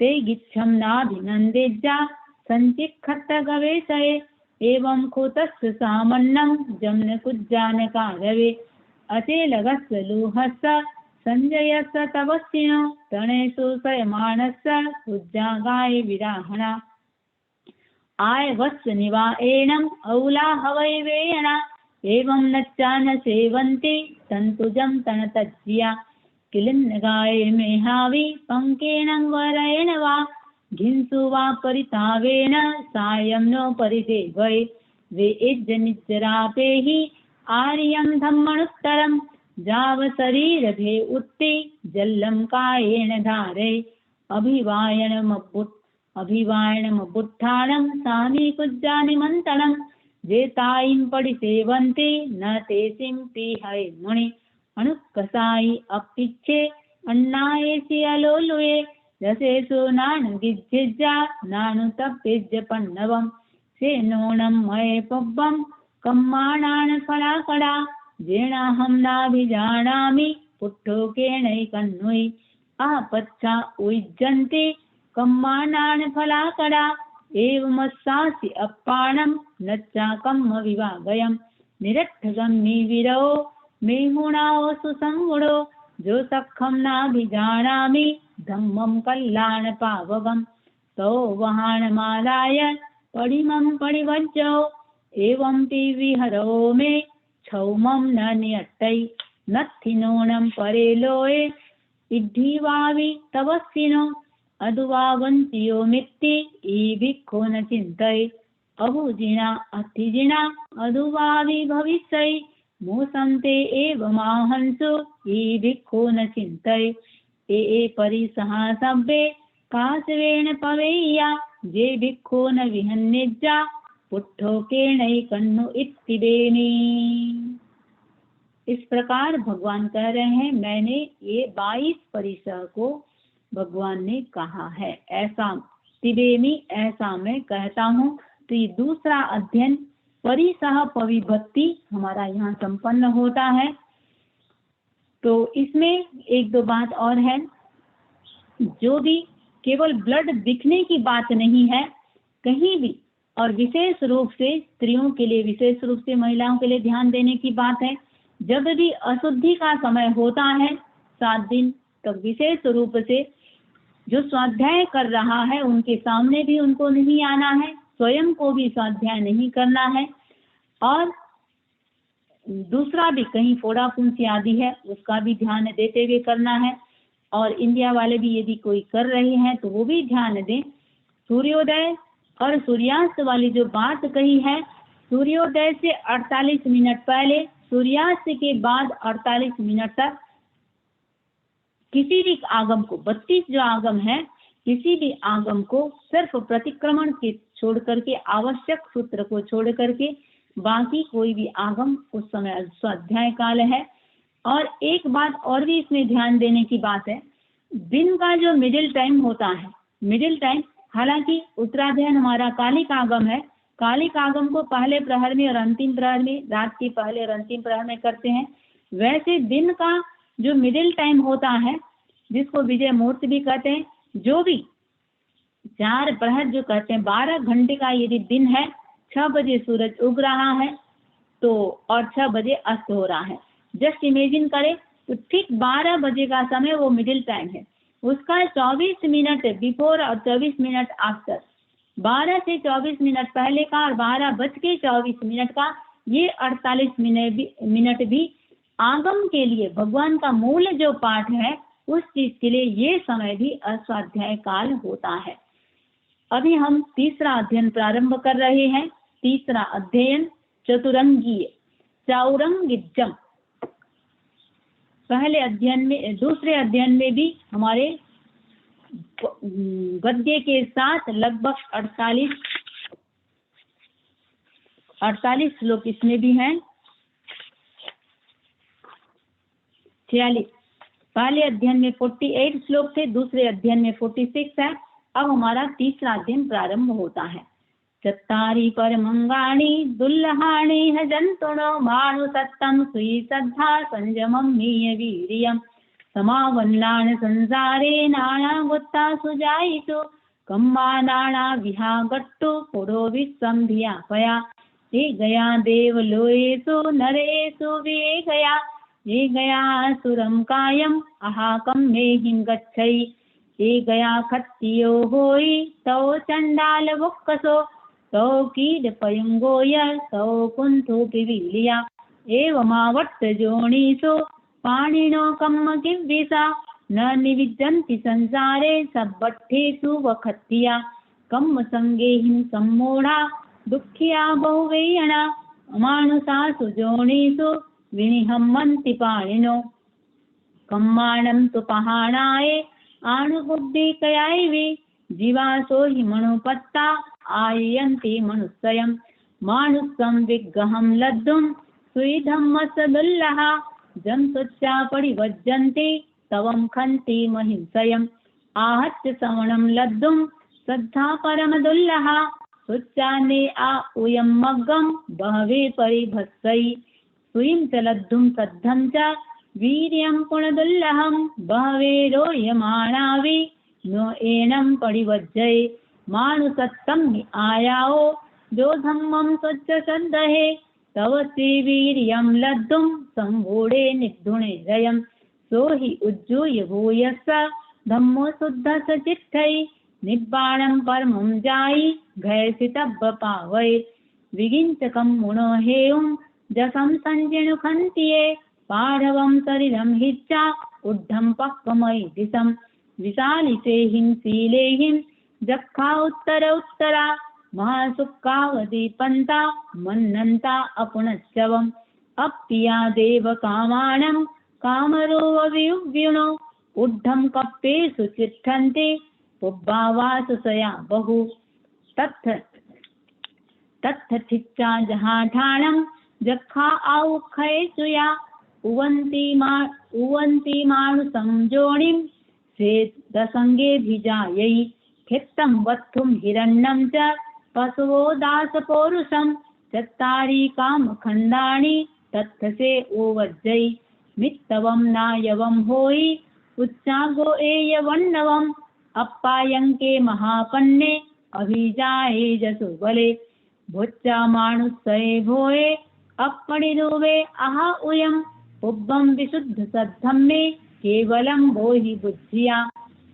ते गिच्छम नाभिनंदेज्जा संचिक्षत गवेशये एवं खुतस्य सामन्नं जम्न कुज्जानकारवे अचेलगस्य लोहस्य संजयस्य तपस्विनो तणेषु शयमानस्य कुज्जागाय विराहणा आय वत्स निवाएणम औलाहवै वेयणा एवं नच्चान सेवन्ति तंतुजं तनतज्जिया किलिन्नगाय मेहावि पंकेन वरेण वा घिंसु वा परितावेन सायं नो परिदेवै वेज्जनिज्जरापेहि आर्यं धम्मनुत्तरं जाव शरीरभे उत्ति जल्लं कायेन धारे अभिवायणमुत्थानं सामी कुज्जानिमन्त्रणं जेताईं परिसेवन्ते न तेसिं पीहै मुनि अनुकसाई अपिच्छे अन्नायेसि अलोलुये रसेषु नानुगिज्जिज्जा नानुतप्पिज्ज पन्नवं सेनोणं मये पब्बं कम्माणान् फलाकड़ा जेनाहं नाभिजानामि पुट्ठोकेनैकन्नुयि आपच्छा उज्जन्ति कम्माणान् फलाकड़ा एवमस्सासि अप्पाणं नच्चाकम्म विवागयं निरट्ठगं निविरो मेहुणाओ सुसंगुणो जो सखं नाभिजानामि धम्मं कल्याणपावकं तौ वहानमादाय पडिमं पडिवज्जौ एवं विहरो मे क्षौमं न नियट्टै नत्थिनोणं परे लोये इड्ढीवावि तपस्विनो अदुवावन्तियो मित्ति ईभिक्खो न चिन्तये अभुजिना अतिजिना अदुवावि भविष्यै मूसन्ते एवमाहंसो ईभिक्खो न चिन्तये ए परिसहा सभ्ये काशवेन पवेय्या जे भिक्खो न विहन्निज्जा पुट्ठोकेनैकन्नु इत्तिबेनि। इस प्रकार भगवान कह रहे हैं, मैंने ये 22 परिसह को भगवान ने कहा है, ऐसा तिबेमी, ऐसा मैं कहता हूँ। तो ये दूसरा अध्ययन परिसह पविभक्ति हमारा यहाँ संपन्न होता है। तो इसमें एक दो बात और है, जो भी केवल ब्लड दिखने की बात नहीं है, कहीं भी, और विशेष रूप से स्त्रियों के लिए, विशेष रूप से महिलाओं के लिए ध्यान देने की बात है। जब भी अशुद्धि का समय होता है 7 दिन तक, विशेष रूप से जो स्वाध्याय कर रहा है उनके सामने भी उनको नहीं आना है, स्वयं को भी स्वाध्याय नहीं करना है, और दूसरा भी कहीं फोड़ा फुंसी आदि है उसका भी ध्यान देते हुए करना है। और इंडिया वाले भी यदि कोई कर रहे हैं तो वो भी ध्यान दें। सूर्योदय और सूर्यास्त वाली जो बात कही है, सूर्योदय से 48 मिनट पहले, सूर्यास्त के बाद 48 मिनट तक किसी भी आगम को, 32 जो आगम है, किसी भी आगम को सिर्फ प्रतिक्रमण के छोड़ करके, आवश्यक सूत्र को छोड़ करके बाकी कोई भी आगम उस समय स्वाध्याय काल है। और एक बात और भी इसमें ध्यान देने की बात है, दिन का जो मिडिल टाइम होता है, मिडिल टाइम, हालांकि उत्तरायण हमारा कालिक आगम है, कालिक आगम को पहले प्रहर में और अंतिम प्रहर में, रात के पहले और अंतिम प्रहर में करते हैं। वैसे दिन का जो मिडिल टाइम होता है, जिसको विजय मुहूर्त भी कहते हैं, जो भी 4 प्रहर जो कहते हैं, 12 घंटे का यदि दिन है, 6 बजे सूरज उग रहा है तो, और 6 बजे अस्त हो रहा है, जस्ट इमेजिन करें तो ठीक 12 बजे का समय वो मिडिल टाइम है। उसका 24 मिनट बिफोर और 24 मिनट आफ्टर, 12 से 24 मिनट पहले का और 12:24 का, ये 48 मिनट भी आगम के लिए, भगवान का मूल जो पाठ है उस चीज के लिए ये समय भी अस्वाध्याय काल होता है। अभी हम तीसरा अध्ययन प्रारंभ कर रहे हैं। तीसरा अध्ययन चतुरंगीय, चौरंगिज्जम। पहले अध्ययन में, दूसरे अध्ययन में भी हमारे गद्य के साथ लगभग 48 श्लोक इसमें भी हैं, 46। पहले अध्ययन में 48 श्लोक थे, दूसरे अध्ययन में 46 है। अब हमारा तीसरा अध्ययन प्रारंभ होता है। चत्तारि परमंगाणि दुल्लहानि ह जन्तुनो मानुसत्तं स्वी श्रद्धा संयमं मीय वीर्यं समावन्नान संसारे नानागुत्ता सुजायिषु कम्मानाना विहागट्टु पुरो विश्वं धिया पया ये गया देवलोकेषु नरेषु वे गया ये गया सुरं कायम् अहाकं मेहिं गच्छै ये गया खत्तियो होई तौ चंडाल बुक्कसो तौ कीड पयंगोय तौ कुंथु पिविलिया एवमावट्ट जोनिषु पाणिनो कम्म किव्विसा न निविद्यन्ति संसारे सब्बट्ठेषु वखत्तिया कम्म संगेहिं सम्मूढ़ा दुःखिया बहुवेयणा अमानुषासु जोनिषु विनिहम्मन्ति पाणिनो कम्माणं तु पहाणाय आनुबुद्धिकयायि जीवासो हि मनुपत्ता आयन्ति मनुष्यं मानुषं विग्रहं लब्धुं सुधम्मसदुल्लहा जन्तुच्चा परिवज्जन्ति तवं खन्ति महिंसयम् आहत्य श्रवणं लब्धुं श्रद्धा परमदुल्लहा सुच्चाने आ उयं मग्गं बहवे परिभस्सै सुयं च लब्धुं श्रद्धं च वीर्यं पुनदुल्लहं बहवे रोयमाणावि नो एनं परिवज्जै मानुसत्तं हि आयाओ जो धम्मं स्वच्छ श्रद्धहे तव श्रीवीर्यं लब्धुं संगूढे निधुणे जयं सो हि उज्जूय भूयस्स धम्मो शुद्ध सचित्तै निब्बाणं परमं जायि घैसितब्ब पावै विगिञ्चकं मुनो हेयं जसं संजिनुखन्तिये पाढवं शरीरं हिच्चा ऊर्ध्वं पक्वमयि दिशं विशालिसेहिं शीलेहिं जक्खा उत्तर उत्तरा महासुखावदीपन्ता मन्नन्ता अपुनश्चवम् अप्पिया देव कामानं कामरोऽविव्युणो ऊर्ध्वं कप्पेषु तिष्ठन्ति पुब्बावासुसया बहु तत्थिच्चा जहाठानं जक्खा आउखयेषु या उवन्ति मानुषं जोनिं सेदसङ्गेऽभिजायै क्षिप्तं वत्थुं हिरण्यं च पशवो दासपौरुषं चत्तारि कामखण्डानि तत्थसे ओवज्जै मित्तवं नायवं होयि उच्चागो एयवन्नवम् अप्पायङ्के महापन्ने अभिजाये जसुबले भुच्चा मानुषये भोये अपणिरुवे अहा उयम् उब्बं विशुद्ध सद्धं मे केवलं बोहि बुद्धिया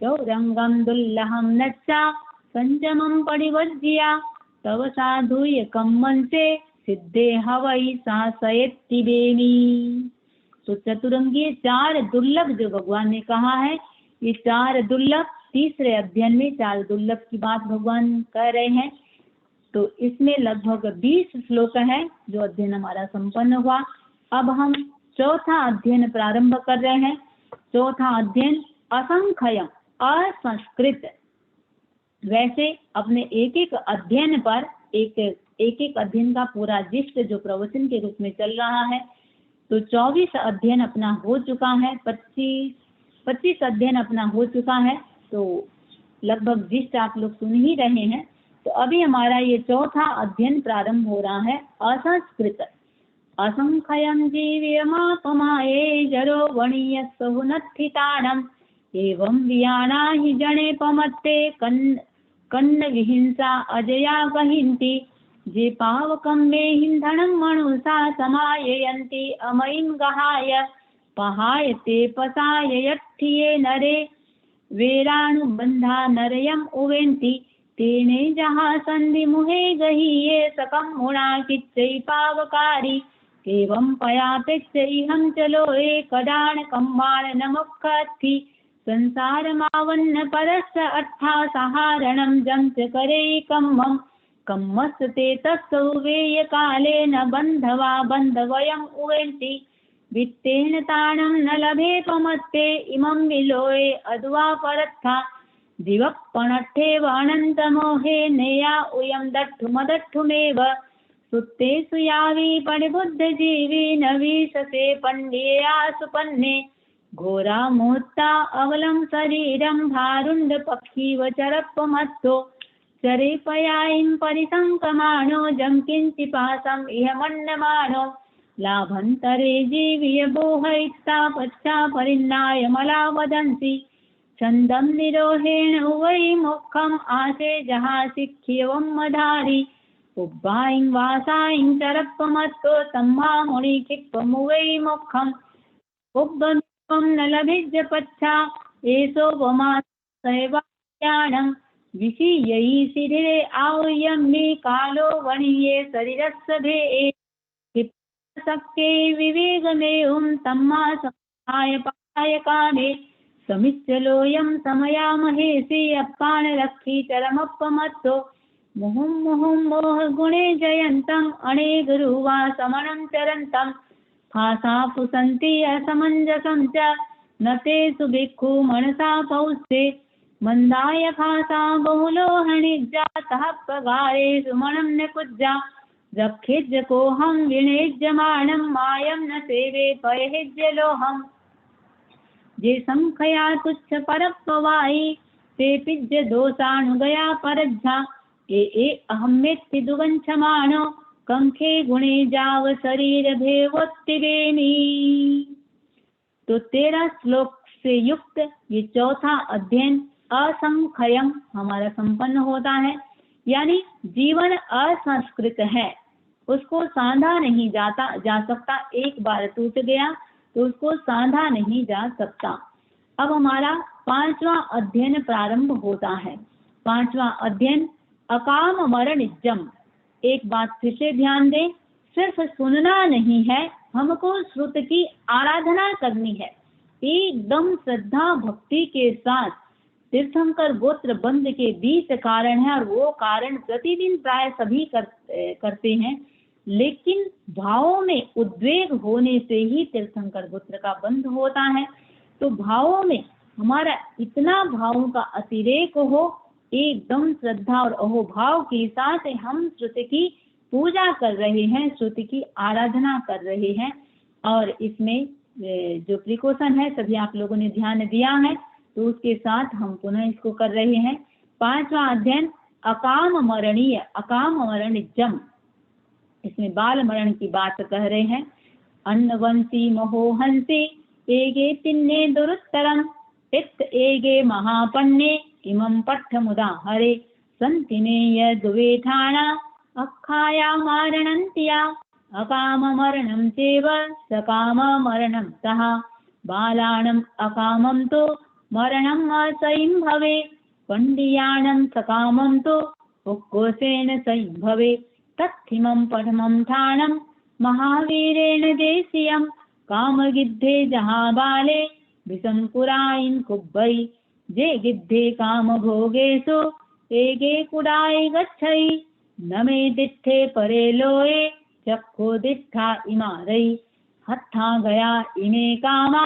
चौरंगं दुल्लहं नच्चा संयमं परिवर्ज्य तव साधुय कम्मंसे सिद्धे हवै सासयति बेनी। तो चतुरंगी चार दुर्लभ जो भगवान ने कहा है, ये चार दुर्लभ तीसरे अध्ययन में चार दुर्लभ की बात भगवान कह रहे हैं। तो इसमें लगभग 20 श्लोक है जो अध्ययन हमारा संपन्न हुआ। अब हम चौथा अध्ययन प्रारंभ कर रहे हैं। चौथा अध्ययन असंख्यम असंस्कृत। वैसे अपने एक एक अध्ययन पर एक अध्ययन का पूरा जिस्ट जो प्रवचन के रूप में चल रहा है, तो 24 अध्ययन अपना हो चुका है, 25 अध्ययन अपना हो चुका है। तो लगभग जिस्ट आप लोग सुन ही रहे हैं। तो अभी हमारा ये चौथा अध्ययन प्रारंभ हो रहा है असंस्कृत। असंख्यं जीव्यमापमाये जरो वणीयस्सहुनत्थितानम् एवं वियाना हि जने पमत्ते कन्न विहिंसा अजया गहिन्ति जे पावकं मेहिं धनं मनुषा समाययन्ति अमयिं गहाय पहाय ते पसाय यत्थिये नरे वेरानुबन्धा नरयम् उवेन्ति तेने जहाँ संधि मुहे गहिये सकं मुणा किच्चै पावकारी एवं पयापेक्षैहं चलो कडान कम्बाण नमुखथि संसार मावन्न परस्य अट्ठा सहारणं जं च करे कम्मं कम्मस्ते तत्सौवेय काले न बन्धवा बन्धवयम् उवेन्ति वित्तेन तानं न लभे पमत्ते इमं विलोये अद्वा परत्था दिवक्पणट्ठेव अनन्तमोहे नेया उयं दट्ठुमदट्ठुमेव सुत्तेषु यावी परिबुद्धजीवी न वीशसे पण्डेया सुपन्ने घोरा मुहूर्ता अवलं शरीरं भारुण्ड पक्षीव चरप्पमत्तो चरेपयायिं परिसंकमानो जं किञ्चिपासम् इह मन्यमानो लाभन्तरे जीवीय बोहैस्ता पश्चा परिन्नाय मला वदन्ति छन्दं निरोहेण वै मोक्षम् आसे जहासिख्यवं मधारी उब्बाईं वासाईं चरप्पमत्तो तम्मा मुनिक्षिप्पमुवै मोक्षम् उब्बं न लभिज्य पच्छा एषो वमासैवाज्ञानं विषीयै शिरे आवयं मे कालो वणीये शरीरस्य भे शक्ये विवेगमेवं तम्मा समाय पाय कामे समिच्चलोऽयं समयामहेसि अप्पानरक्षी चरमप्पमत्तो मुहुं मुहुं मोहगुणे जयन्तम् अनेकरुवा समनं चरन्तं फासा पुसन्ति असमञ्जसं च न ते सुभिक्षु मनसा पौस्ते मन्दाय फासा बहुलोहनिजातः पगारे सुमनं न कुज्जा रक्षेज्यकोऽहं विनेज्यमानं मायं न सेवे पयहेज्यलोहम् जे संख्या तुच्छ परपवाई ते पिज्य दोषानुगया परज्झा ए अहमेत्ति दुवंशमानो कंखे गुणे जाव शरीर भेवोत्तिवेमी। तो 13 श्लोक से युक्त ये चौथा अध्ययन असंख्यम हमारा संपन्न होता है। यानी जीवन असंस्कृत है, उसको साधा नहीं जा सकता। एक बार टूट गया तो उसको साधा नहीं जा सकता। अब हमारा 5वां अध्ययन प्रारंभ होता है। 5वां अध्ययन अकाम मरणिज्जम। एक बात फिर से ध्यान दें, सिर्फ सुनना नहीं है, हमको श्रुत की आराधना करनी है एकदम श्रद्धा भक्ति के साथ। तीर्थंकर गोत्र बंद के 20 कारण है और वो कारण प्रतिदिन प्राय सभी करते हैं, लेकिन भावों में उद्वेग होने से ही तीर्थंकर गोत्र का बंध होता है। तो भावों में हमारा इतना भावों का अतिरेक हो, एकदम श्रद्धा और अहोभाव के साथ हम श्रुति की पूजा कर रहे हैं, श्रुति की आराधना कर रहे हैं। और इसमें जो प्रिकॉशन है सभी आप लोगों ने ध्यान दिया है, तो उसके साथ हम पुनः इसको कर रहे हैं। 5वां अध्ययन अकाम मरणीय, अकाम मरणिज्जम। इसमें बाल मरण की बात कह रहे हैं। अन्नवंशी महोहंसी एगे तिन्ने दुरुत्तरम इत्त एगे महापन्ने इमं पठ्ठमुदाहरे सन्ति मे यद्वेठाणा अक्खाया मारणन्त्या अकाम मरणं चैव सकाम मरणं तः बालाणम् अकामं तो मरणम् असह्यं भवे पण्डियाणं सकामं तो उक्कोसेन सह्यं भवे तत्थिमं पठमं ठाणं महावीरेण देशीयं कामगिद्धे जहाबाले विसंकुरायिन् कुब्बै जे गिद्धे काम भोगेषु एगे कुडाय गच्छै न मे दित्थे परे लोये चक्षो दित्था इमारै हत्था गया इमे कामा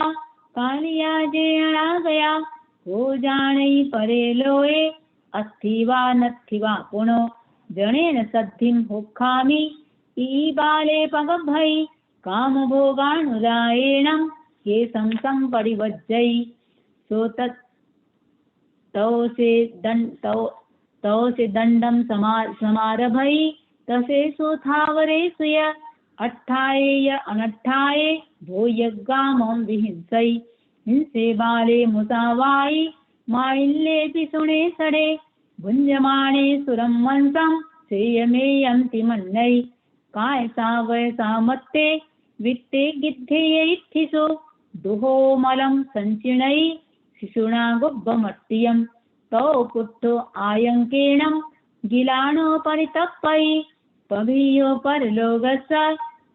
कालिया जेणा गया हो जानै परे लोये अस्थि वा नत्थि वा पुनो जनेन सद्धिं हुक्खामि ई बाले पगभै काम भोगानुरायेणं ये संसं परिवज्जै सो तत् तौ से दंडम समारभै तसे सोथावरे सुय अट्ठाये य अनट्ठाये भूयग्गामं विहिंसै हिंसे बाले मुसावाई माइल्ले सुणे सड़े भुंजमाणे सुरं वंशं श्रेयमेयं मन्नै काय सावय सामत्ते वित्ते गिद्धेय इत्थिसो दुहो मलं संचिणै शिशुना गुब्बमट्टियं तौ पुट्टो आयंकेणं गिलानो परितप्पै पभियो परलोकस्य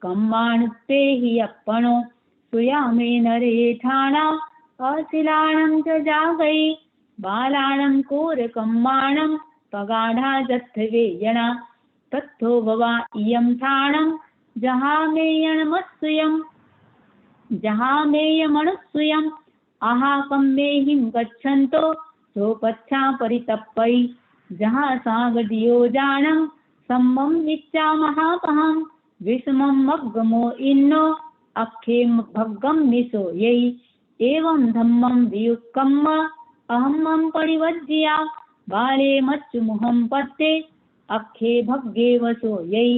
कम्मानुत्ते हि अप्पणो सुयामे नरेठाणा अशिलाणं च जागै बालाणं कोरकम्माणं पगाढा जत्थवेयणा तत्थो भवा इयं ठाणं जहामेयणमत्सुयं जहामेयमनुसुयम् आहाकं मेहिं गच्छन्तो सोपच्छा परितप्पै जहाँ सागदियो जानम सम्मं निच्चा महापहं विषमं मग्गमो इन्नो अक्षे भग्गं निशो यै एवं धम्मं वियुक्कम्म अहम्मं परिवज्या बाले मत्सुमुहं पत्ते अखे भग्गे वसो यै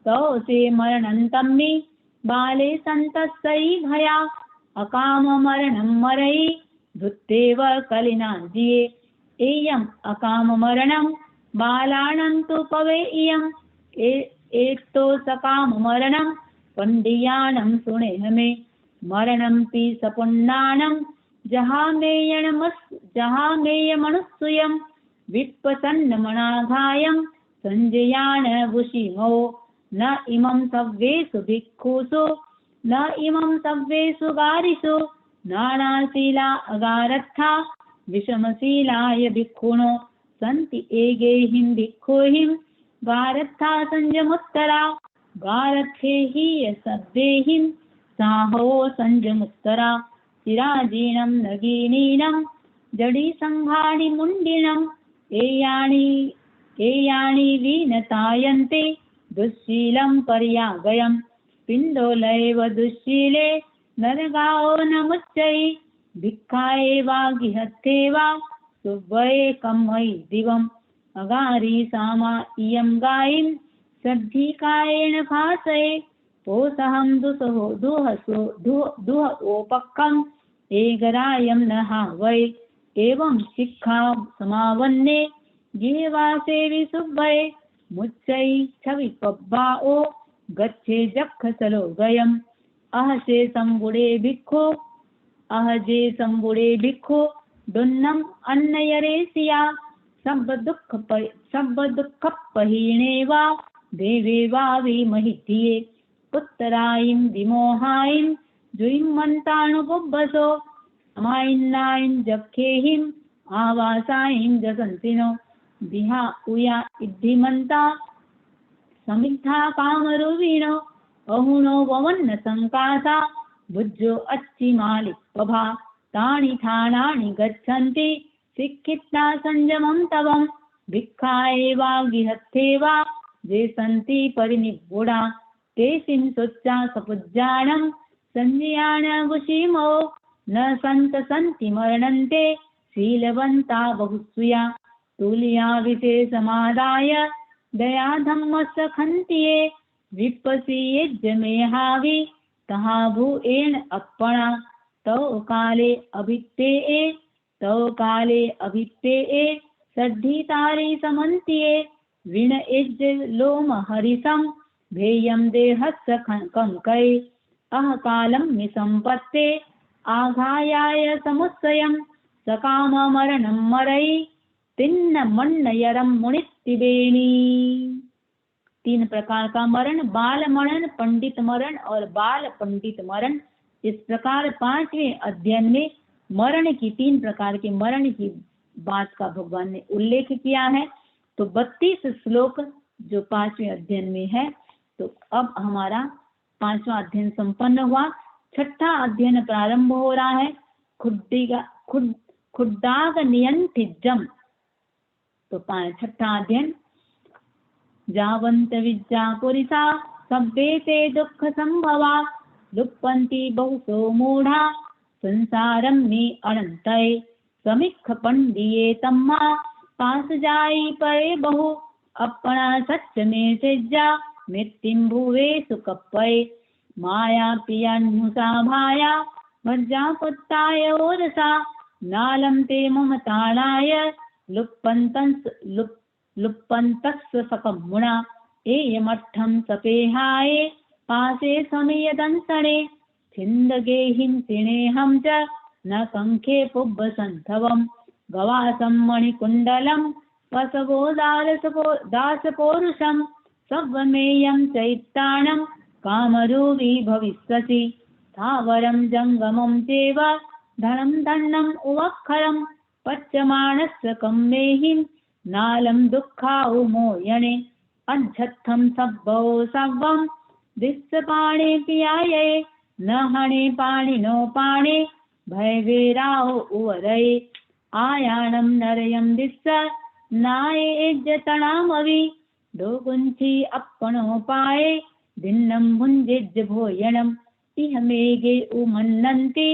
तौसे मरणन्तं मे बाले सन्तस्यै भया अकाम मरणं मरै धुत्तेव कलिना जिये एयम् अकाम मरणं बालानां तु पवे इयम् एतो सकाम मरणं पंडियानं सुनेह मे मरणं पि सपुण्डानं जहामेयमनुसूयं विप्रसन्नमनाघायं संजयान वुषिमो न इमं सव्येषु भिक्षुषु न इमं सव्येषु गारिषु नानाशीला अगारथा विषमशीलाय भिक्षुणो सन्ति एगेहिं भिक्षुहिं गारथा संजमुत्तरा गारथे हि सद्देहिं साहो संजमुत्तरा चिराजीनं नगीनीनं जडिसंहाणि मुण्डिनम् एयानि विनतायन्ते दुःशीलं पर्यागयं पिण्डोलैव दुःशीले नरगाओ न मुच्चै भिक्खाये वा गिहत्थे वा सुव्वये कम्मयि दिवम् अगारी सामा इयं गायिं सद्धिकायेन फासये पोसहं दुहोपक्खम् एगरायं न हा वै एवं शिक्षा समावन्ने गिहवासे विसुव्वये मुच्चै छविपब्बाओ गच्छे जक्खसलो गयम् अहसे संबुडे भिक्खो दुन्नम अन्नयरेसिया सब दुःख पहीणे वा देवे वा विमहिधिये उत्तरायिं विमोहायिं जुयिमन्तानुबुब्बसो समायिन्नायिं जखेहिं आवासायिं जसन्तिनो दिहा उया इद्धिमन्ता समिद्धा कामरुविणो अहुणो ववन्न संकासा भुज्जो अच्छिमालिपभा तानि थानानि गच्छन्ति शिक्षिता संयमं तवं भिक्खाये वा गिहत्थे वा जे सन्ति परिनिब्बुडा तेषिं सोच्चा सपुज्जानं संज्ञान वुषिमो न सन्ति मरणन्ते शीलवन्ता बहुसूया तुल्या विशेषमादाय दया धम्मस्य खन्तिये विपसीयेज्जमेहावि तहा भूएण अप्पणा तौ काले अभित्ते सद्धितारे समन्तिये विण एज्ज लोम हरिसं भेयं देहस्य कंकै अहकालं निसम्पत्ते आघायाय समुत्सयं सकाम मरणं मरै तिन्न मन्नयरं मुनित्तिबेनी। 3 प्रकार का मरण, बाल मरण, पंडित मरण और बाल पंडित मरण। इस प्रकार 5वें अध्ययन में मरण की 3 प्रकार के मरण की बात का भगवान ने उल्लेख किया है। तो 32 श्लोक जो 5वें अध्ययन में है। तो अब हमारा 5वां अध्ययन संपन्न हुआ। 6ठा अध्ययन प्रारंभ हो रहा है। खुड्डाग नियंत्रिजम। तो 6ठा अध्ययन जावंत विद्या पुरिसा सभ्येते दुःख संभवा लुप्पन्ति बहुसो मूढ़ा संसारं मे अनंतये समीक्ष पंडिये तम्मा पास जाई परे बहु अपना सत्य में सेज्जा मृत्युं भुवे सुकप्पये माया प्रियान्मुसा भाया मज्जा पुत्ताय ओरसा नालं ते ममताणाय लुप्पन्तस्य सकमुणा एयमठं सपेहाय पासे समीयदंसणे छिन्दगेहिं सिणेहं च न कंखे पुब्बसन्थवं गवासं मणिकुण्डलं पशवो दासपौरुषं सव्वमेयं चैत्राणं कामरूपी भविष्यसि स्थावरं जङ्गमं चैव धनं दण्डम् उवक्खरं पच्यमानस्य कम्मेहिं नालं दुःखाउमोयणे अध्यत्थं सब्बो सव्वं दिस्सपाणे पियाये न हणे पाणिनो पाणे भयवीराओ उवरये आयाणं नरयं दिस्स नाये एज्जतणामवि दोगुंची अपणोपाये भिन्नं भुञ्जिज्ज भोजनम् इह मेघे उमन्नन्ति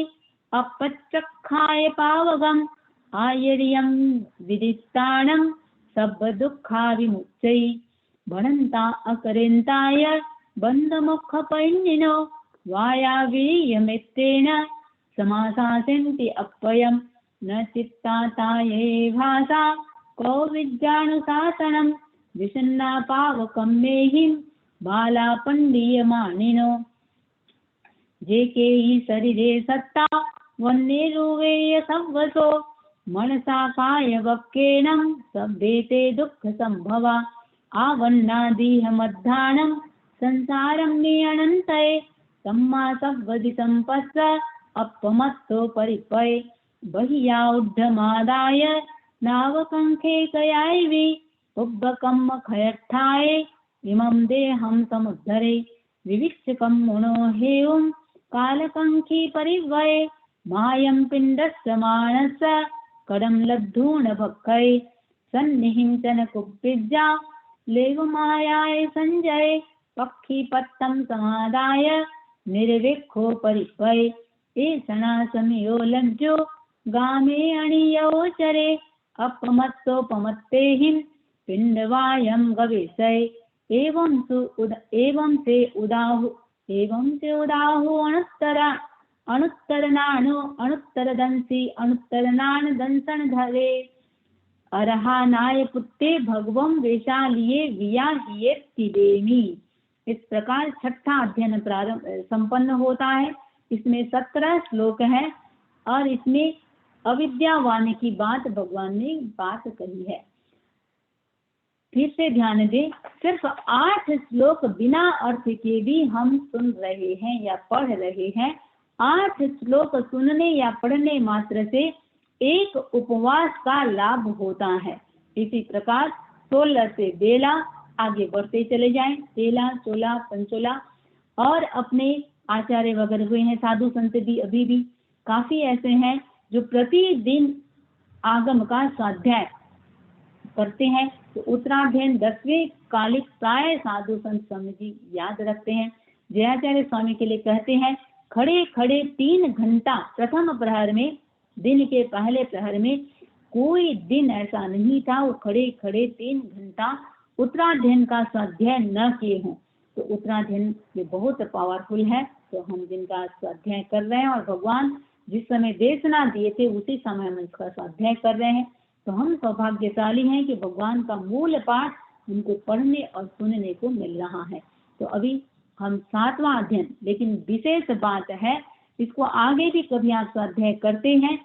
अपच्चक्खाय पावगम् आयर्यं विदिष्टानं सर्वदुःखाविमुक्त्यै भणन्ता अकरेन्ताय बन्धमोक्षपैन्निनो वायावीर्यमेत्तेन समासासन्ति अप्ययं न चित्ताताये भासा को विद्यानुशासनं विषन्ना पावकं मेहिं बालापण्डीयमानिनो जे के ही शरीरे सत्ता वन्नेरुवेय संवसो मनसा काय वक्केनं सभ्येते दुःख संभवा आवन्नादीह मध्यानं संसारं नियनन्तये सम्मा सव्वदि संपस्स अपमत्तो परिपये बह्याउद्धमादाय नावकंखे कयायवि उब्बकं खयर्थाय इमं देहं समुद्धरे विविक्षकं मुनो हेयं कालकंखी परिवये मायं पिण्डस्य मानस्य कदं लब्धून भक्खै सन्निहिंसन कुब्बिजा लेवमायाय संजय पक्षी पत्तं समादाय निर्विक्षो परिपये एषणा समियो लज्जो गामे अणियोचरे अपमत्तोपमत्तेहिं पिण्डवायं गवेशय एवं से उदाहु अनुत्तरदंसी अनुत्तरनान दंसन धरे अरहानाय पुत्ते भगवं वेशालिये वियाहियेत्तिदेमी। इस प्रकार छठा अध्ययन प्रारंभ संपन्न होता है। इसमें 17 श्लोक है और इसमें अविद्यावाणी की बात भगवान ने बात कही है। फिर से ध्यान दें, सिर्फ 8 श्लोक बिना अर्थ के भी हम सुन रहे हैं या पढ़ रहे हैं। 8 श्लोक सुनने या पढ़ने मात्र से एक उपवास का लाभ होता है। इसी प्रकार 16 से बेला आगे बढ़ते चले जाएं, तेला, चोला, पंचोला और अपने आचार्य वगैरह हुए हैं, साधु संत भी अभी भी काफी ऐसे हैं जो प्रतिदिन आगम का स्वाध्याय करते हैं। तो उत्तराध्ययन 10वें कालिक प्राय साधु संत स्वामी जी याद रखते हैं। जयाचार्य स्वामी के लिए कहते हैं, खड़े खड़े 3 घंटा प्रथम प्रहर में, दिन के पहले प्रहर में कोई दिन ऐसा नहीं था वो खड़े खड़े 3 घंटा उत्तराध्ययन का स्वाध्याय न किए हों। तो उत्तराध्ययन ये बहुत पावरफुल है। तो हम जिनका स्वाध्याय कर रहे हैं और भगवान जिस समय देशना दिए थे उसी समय हम इसका स्वाध्याय कर रहे हैं। तो हम सौभाग्यशाली हैं कि भगवान का मूल पाठ हमको पढ़ने और सुनने को मिल रहा है। तो अभी हम 7वां अध्ययन, लेकिन विशेष बात है, इसको आगे भी कभी आप स्वाध्याय करते हैं,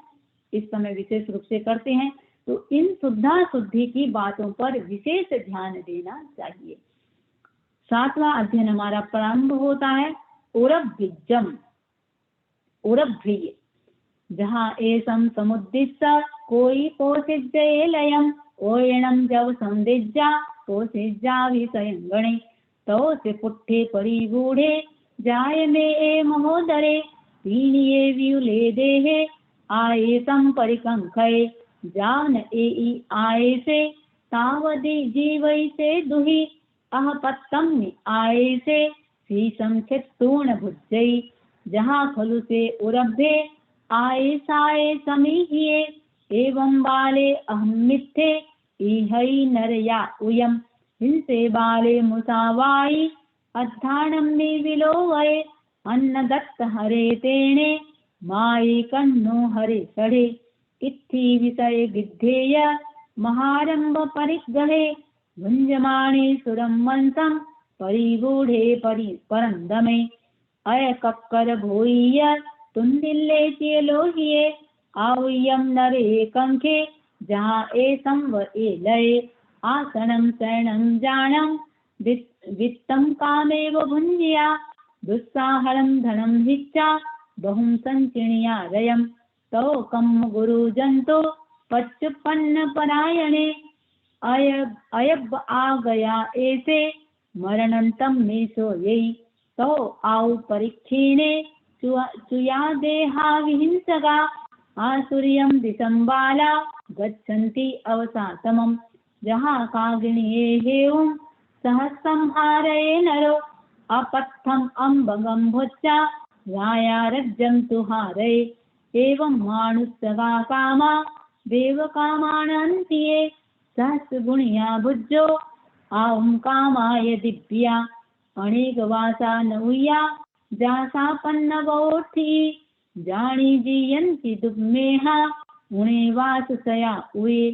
इस समय विशेष रूप से करते हैं, तो इन शुद्धा शुद्धि की बातों पर विशेष ध्यान देना चाहिए। 7वां अध्ययन हमारा प्रारंभ होता है उरभ्रिजम, उरभ्रिय, जहाँ एसम समुद्दिश्य कोई पोषिज्य लयम ओयणम जव संदिज्या पोषिज्या विषयंगणे तो से पुट्ठे परिगूढ़े जाय में ए महोदरे पीणिये व्युले देहे आये सम परिकंखये जान ए आये से तावदि जीवई से दुहि अह पत्तम आये से शीशम चित्तूर्ण भुज्जई जहाँ खलु से उरभ्ये आये साये समीहिये एवं बाले अहम मिथ्ये इहै नरया उयम हिंसे बाले मुसावाई अध्यानम निविलोवये अन्न दत्त हरे तेने माये कन्नो हरे सड़े इत्थि विषय विद्धेय महारंभ परिग्रहे भुंजमाणे सुरम वंशम परिगूढ़े परंदमे अय कक्कर भोईय तुंदिल्ले चेलोहिये आवयम नरे कंखे जहाँ ए संव ए लय आसनम शरणं जानम वित्तम कामेव भुंजिया दुस्साहरम धनम भिक्षा बहुम संचिणिया रयम तो कम गुरु जंतो पच्चुपन्न परायणे अयब आ गया ऐसे मरणंतम मेषो यही तो आउ परीक्षीणे चुया देहा विहिंसगा आसुर्यम दिसंबाला गच्छन्ति अवसातमम जहाँ कागिणीये हेउम सहसंहारये नरो अपत्थम अम्बगम भुच्चा रायारज्यम तुहारये एवं मानुष्यगा कामा देव कामानन्तिये सहस्रगुणिया भुजो आहुं कामाय दिव्या अनेक वासा नौया जासा पन्नवोर्थी जानी जीयंती दुग्मेहा उणे वास सया उए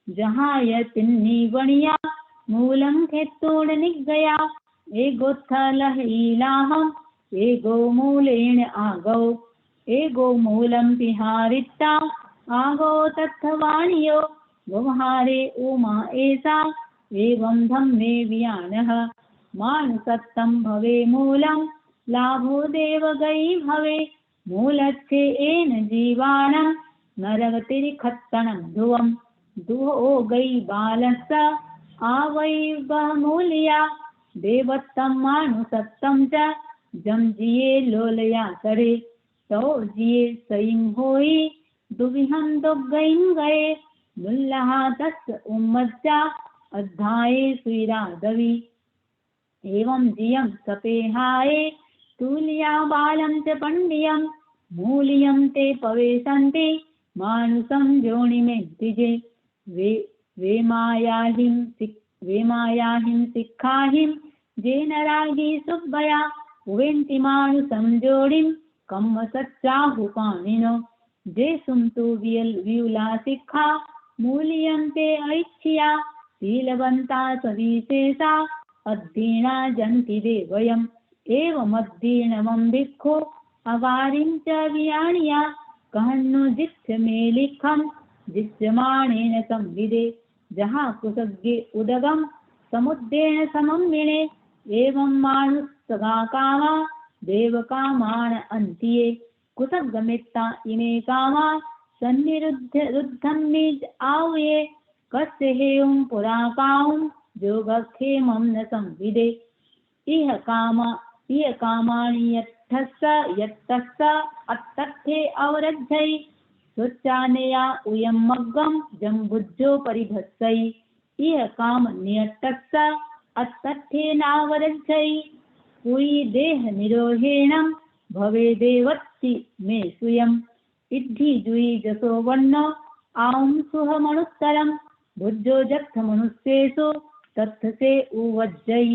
जहाँ यतिन्नी बणिया मूलम खेतोड़ निगया एगोत्थलह इलाहम एगो मूलेन आगौ एगो मूलम पिहारिता आगो तत्थवाणियो व्यवहारे उमा ऐसा एवं धम्मे वियानः मानसत्तं भवे मूलम लाभो देव गई भवे मूलस्य एन जीवाणं नरगतिरिखत्तनं ध्रुवं दुहो गई बालस्य आवै बहुमूल्या देवत्तं मानुसत्तं च जम जिये लोलया करे तो जिये सईं होई दुविहं दुग्गईं गए मुल्लहा तस्य उम्मज्जा अध्याये सुरादवि एवं जियं सपेहाये तुल्या बालं च पंडियं मूल्यं ते पवेशन्ति मानुषं योनिमेत्तिजे वेमायाहिं सिक्खाहिं जेन रागी सुब्बया उवेन्ति मानुषं जोडिं कम्म सच्चाहुपानिनो जे सुमतु व्यूला सिक्खा मूल्यं ते ऐच्छिया शीलवन्ता सविशेषा अद्धीना जन्ति देवयम् एवमद्धीनमं भिक्खु अगारिं च वियाणिया कहन्नु जित्थ में लिखम जित्यमाणेन संविदे जहाँ कुसज्ञे उदगम समुद्रेण समं मिणे एवं मानुषगा कामा देव कामान अन्तिये कुसज्ञमित्ता इमे कामा सन्निरुद्धं निज आवये कस्य हेयं पुरा कामं योगक्षेमं न संविदे इह कामानि यत्तस्य अत्तथे अवरद्धै स्वच्छानया उयं मग्गं जम्बुज्जो परिभत्सै इह कामन्यत्तस्य अत्तथेनावरद्धै उयि देह निरोहेणं भवेदेवत्ति मे सुयम् इद्धि जुयि जसो वन्न आं सुहमनुत्तरं भुजो जत्थ मनुष्येषु तत्थसे उवज्जै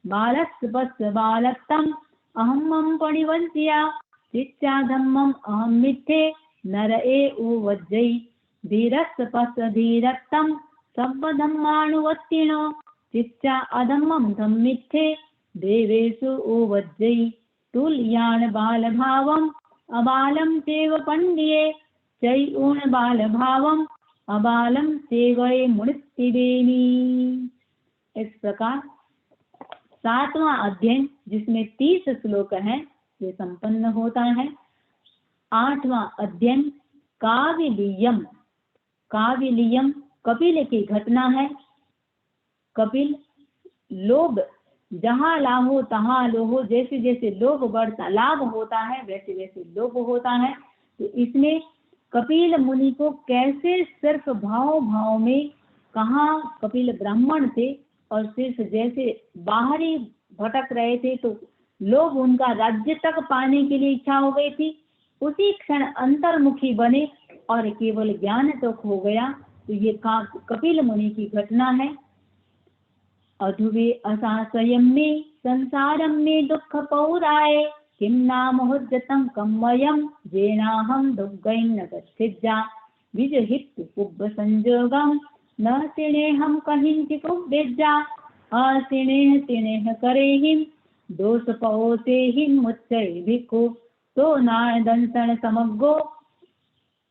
बालस्य पस्य बालत्तम् अहं मम पणिवन्त्या चित्त्या धम्मम् अहं मिथ्ये नर ए उवज्जै धीरस्य पस्य धीरत्तं सब्बधम्मानुवत्तिनो चित्त्या अधम्मं धम्मिथ्ये देवेषु उवज्जै तुल्यान बालभावम् अबालं चैव पंडिये चै ऊण बालभावम् अबालम सेवये मुनित्तिदेनी। इस प्रकार 7वां अध्ययन जिसमें 30 श्लोक हैं ये संपन्न होता है। 8वां अध्ययन काविलियम। काविलियम कपिल की घटना है। कपिल लोभ जहाँ लाभो तहाँ लोभो, जैसे जैसे लोभ बढ़ता लाभ होता है वैसे वैसे लोभ होता है। तो इसमें कपिल मुनि को कैसे सिर्फ भाव भाव में, कहाँ कपिल ब्राह्मण थे और सिर्फ जैसे बाहरी भटक रहे थे तो लोग उनका राज्य तक पाने के लिए इच्छा हो गई थी, उसी क्षण अंतर्मुखी बने और केवल ज्ञान तक हो गया। तो ये कपिल मुनि की घटना है। अधुवे असाशयं मे संसारं मे दुःख पौराय किं नाम हुज्जतं कम्मयं जेनाहं दुर्गैं न गच्छिज्जा विजहित कुब्ब संजोगं न तिणेहं कहिंचि कुब्बेज्जा असिणेह तिणेह करेहिं दोष पवोसेहिं मुच्चै भिक्खु तो नादंसन समग्गो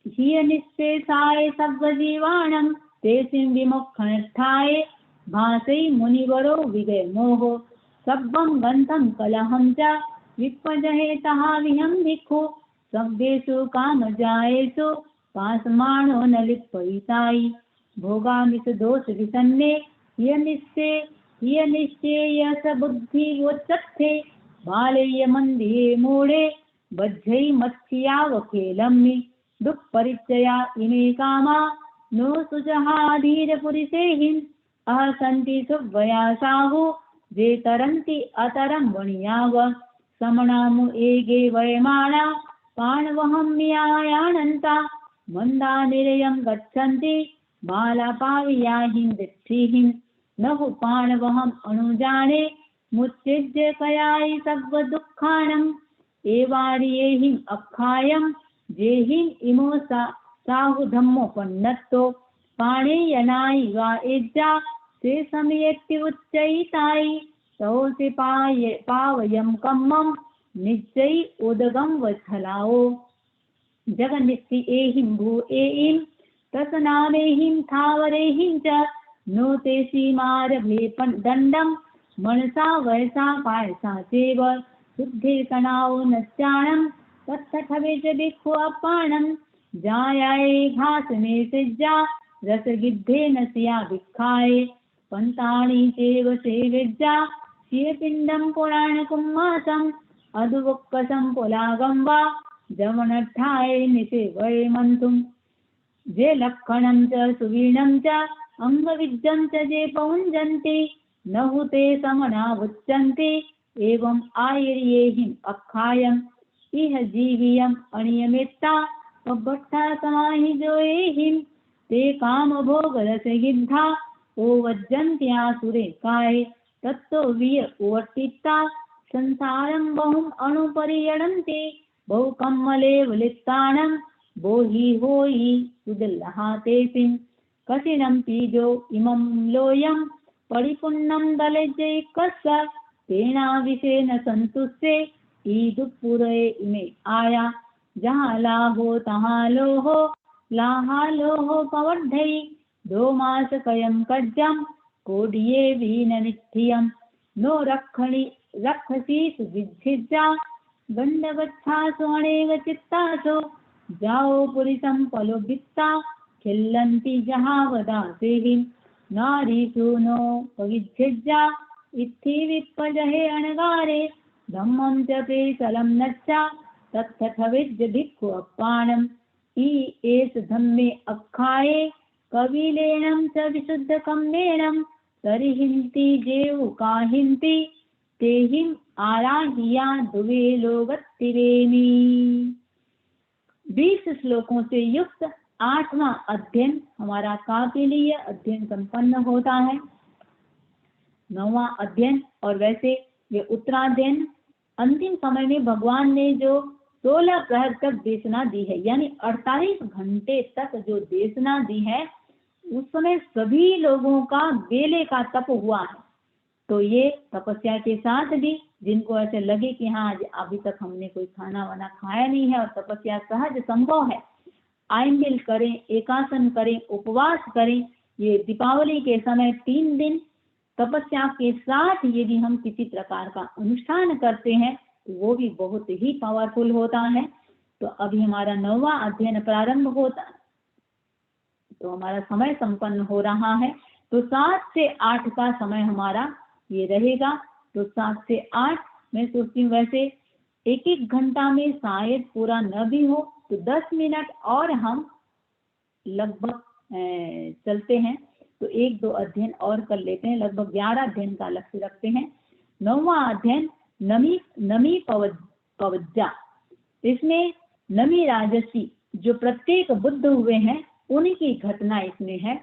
हिय निश्चेषाय सब्बजीवाणं तेसिं विमुखनिष्ठाय भासै मुनिवरो विजय मोहो सब्बं गन्धं कलहं च विपजहेतः विहं भिक्खु सब्बेषु कामजायेषु पासमानो न लिप्पयितायि भोगामिष दोष विसन्ने हिय निश्चेयस बुद्धिवोच्चत्थे बालेय मन्दिये मूढे बद्धै मत्स्यावकेलम्मि दुःपरिचया इमे कामा नो सुजहाधीरपुरिसेहिं अहसन्ति सुव्वयासाहु जे तरन्ति अतरं वणियाव समणामु एगे वयमाणा पाणवहं म्यायानन्ता मन्दानिरयं गच्छन्ति बालापावियाहिं दिक्षिहिं नहुपाणवहम् अनुजाने मुच्चिज्य कयायि सर्वदुःखानम् एवार्येहिम् अक्खायं जेहिम् इमो साहुधम्मोपन्नतो पाणेयनायि वा एज्जा से समयेत्ति उच्चैतायि तौसि पावयं कम्मं निश्चयि उदगं वत्सलाओ जगन्नित्ति एहिं भू एहिं तसनामेहिं थावरेहिं च नो ते सीमारभे दण्डं मनसा वयसा पायसा चेव शुद्धे कणाओ नश्चाणं तत्थठवे च भिक्खु अपाणं जायाये घासने सिज्जा रसगिद्धे नसिया भिक्खाये पंताणि चेव सेविज्जा शियपिण्डं पुराणकुम्मासम् अधुवक्कसं पुलागं वा जवनट्ठाये निसेवये मन्तुं जे लक्षणं च सुवीणं च अंगविज्जं च जे पौञ्जन्ति नहुते समनावुच्यन्ते एवं आयर्येहिम् अक्खायम् इह जीवियम् अनियमित्ता पब्बट्ठा समाहि जोएहिम् ते कामभोगरसगिद्धा ओवज्जन्त्यासुरे काय तत्तो विय ओवर्तिता संसारं बहुम् अनुपरियणन्ते बहुकम्मलेव लिप्तानं बोहि होयि सुदुल्लहातेसिं कठिनं पीजो इमं लोयं परिपुन्नं दलजैकस्य तेनाविषेण संतुष्टे ईदुपुरे इमे आया जहाँ लाहो तहाँ लोहो लाहा लोहो पवर्धई 2 मास कयं कज्जं कोडिये वीन नित्यं नो रक्षसी सुविद्धिजा गंडवच्छासु अनेक चित्तासु जाओ पुरिसं पलोभित्ता खिल्लन्ति जहाँ वदासेहिं नारीषु नो पविद्धिजा इत्थि विप्पजहे अणगारे धम्मं च पे सलं नच्चा तत्थविद्य भिक्खु अप्पाणम् एष धम्मे अक्खाये कविलेणं च विशुद्ध कम्मेणं तरिहिन्ति जेवु काहिन्ति तेहिम् आराहिया दुवे लोगत्तिरेमी। 20 श्लोकों से युक्त 8वां अध्ययन हमारा काकलीय अध्ययन संपन्न होता है। 9वां अध्ययन और वैसे ये उत्तराध्ययन अंतिम समय में भगवान ने जो 16 प्रहर तक देशना दी है, यानी 48 घंटे तक जो देशना दी है, उस समय सभी लोगों का बेले का तप हुआ है। तो ये तपस्या के साथ भी जिनको ऐसे लगे कि हाँ अभी तक हमने कोई खाना वाना खाया नहीं है और तपस्या सहज संभव है, आयमिल करें, एकासन करें, उपवास करें। ये दीपावली के समय 3 दिन तपस्या के साथ यदि हम किसी प्रकार का अनुष्ठान करते हैं तो वो भी बहुत ही पावरफुल होता है। तो अभी हमारा 9वां अध्ययन प्रारंभ होता, तो हमारा समय संपन्न हो रहा है। तो 7 से 8 का समय हमारा ये रहेगा। तो 7 से 8 मैं सोचती हूँ वैसे 1-1 घंटा में शायद पूरा न भी हो तो 10 मिनट और हम लगभग चलते हैं, तो 1-2 अध्ययन और कर लेते हैं। लगभग 11 अध्ययन का लक्ष्य रखते हैं। 9वां अध्ययन नमी पवज्जा। इसमें नमी राजसी जो प्रत्येक बुद्ध हुए हैं उनकी घटना इसमें है।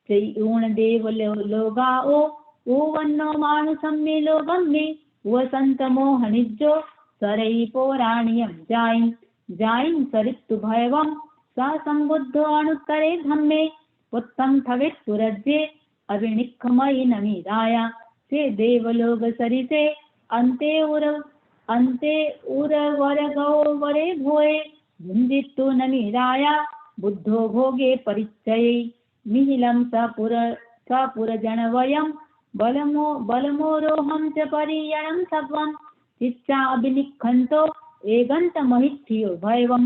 ऊण देव लोगाओ वन्नो मानुषम में लोगम में वसंत मोहनिजो सरई पौराणियम जाइन सरित्तु भयवम सा संबुद्धो अनुत्तरे धम्मे उत्तम थवित सुरज्ये अभिनिखमयि नमीराया से देवलोग सरिसे अंते उर वर गौ वरे भोए झुंजित्तु नमीराया बुद्धो भोगे परिचये मिहिलं सपुर जनवयं बलमोरोहं च परियणं सत्वं चित्ता अभिनिखन्तो एगन्तमहित्यो भैवं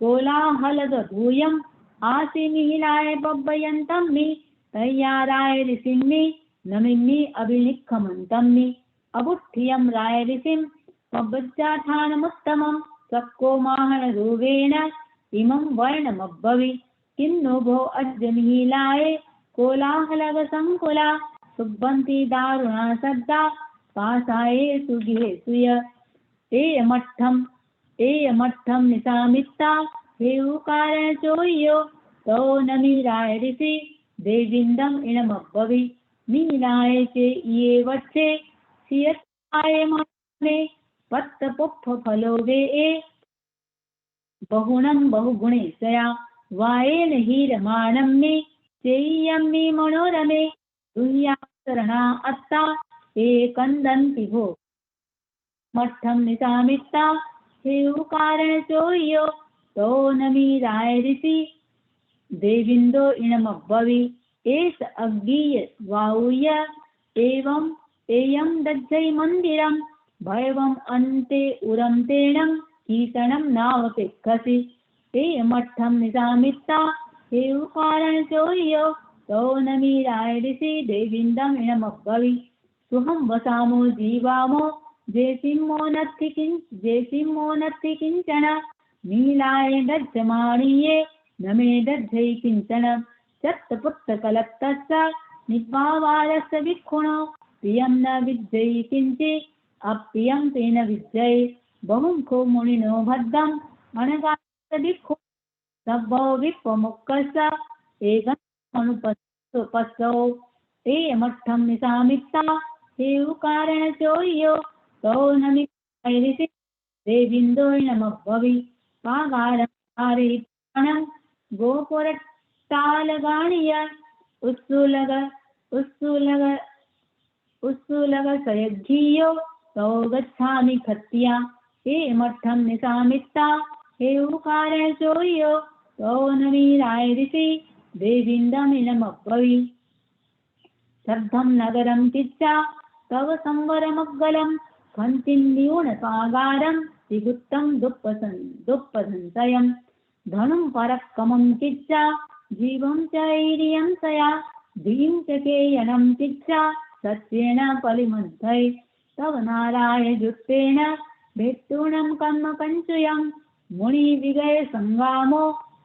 कोलाहलगभूयम् आसि मिहिलाय बब्बयन्तं मे तय्याराय ऋषिं मे नमिन्नि अभिनिखमन्तं मे अबुद्धियं राय ऋषिं पब्बज्जाठानमुत्तमं सक्को माहन रोगेण इमं वर्णमब्बवि किन्नो भो अद्य मिहिलाय कोलाहलग संकुला सुबन्ति दारुणा सद्दा पासाये सुगिहे सुय एयमठ्ठं निशामित्ता हे उकारण चोयो तो नमीराय ऋषि देविंदम इणमब्बवि मीराय चे ये वत्से सियताय माने पत्त पुप्फ फलो वे बहुणं बहुगुणेशया वायेन हीरमाणं मे चेयं मे मनोरमे तुह्याशरणा अत्ता एकन्दन्ति भो मठ्ठं निसामित्ता हे उकारण चोयो तो नमीराय ऋषि देविंदो इणमब्बवि एष अज्ञीय वाऊय एवं एयं दज्जै मन्दिरं भैवम् अन्ते उरं तेणं कीर्तनं नावपेक्षसि ते मठ्ठं निसामित्ता हे उकारण चोयो तो नमीराय ऋषि देविंदम इणमब्बवि सुहं वसामो जीवामो जेसिमो नत्थि किंचन नीलाय दज्जमाणीये न मे दज्जै किंचन चत्तपुत्तकलत्तस्य निपावारस्य विक्षुणो प्रियं न विद्यै किंचित् अप्रियं तेन विद्यै बहुमुखो मुनिनो भद्रम् अनगास्य विक्षु सब्बो विप्पमुक्कस्य एकमनुपस्सो ते मठ्ठं निसामित्ता हे उकारण चोयो तो नमीराय ऋषि देविंदो इणमब्बवि पागारं कारयित्रणं गोपुरट्टालगाणीय उत्सुलग सयज्ञीयो तो गच्छामि खत्या हे मठ्ठं निसामित्ता हे उकारण चोयो तो नमीराय ऋषि देविंदमिणमब्बवि शब्दं नगरं किच्चा तव संवरमग्गलं खन्तिन्यूनसागारं त्रिगुप्तं दुःपसंशयं धनुं परक्कमं किच्चा जीवं च ऐर्यं सया धीं च केयनं किच्चा सत्येन परिमन्थै तव नारायजुत्तेन भेत्तूणं कर्म कञ्चुयं मुनिविगय संगामो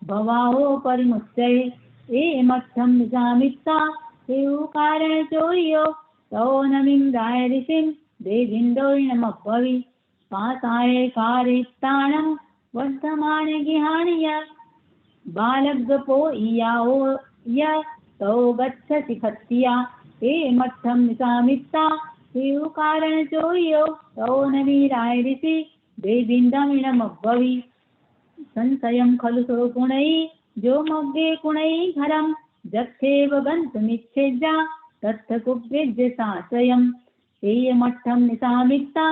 भवाहो परिमुच्चै ए मठ्ठं निसामित्ता हे उकारण चोयो तो नमीराय ऋषिं देविंदो इणमब्बवि पासाय कारयित्ताणं वर्धमाने गिहाणीय बालगपो इयाओ य तो गच्छसि खत्या हे मठ्ठं निसामित्ता हे उकारण चोयो तो नमीराय ऋषि देविंदमिणमब्बवि संशयं खलु सो गुणैः जो मग्गे गुणैः घरं जक्षेव गन्तुमिच्छेद्या तत्थ कुव्यज्य साश्रयम् हे मठ्ठं निसामित्ता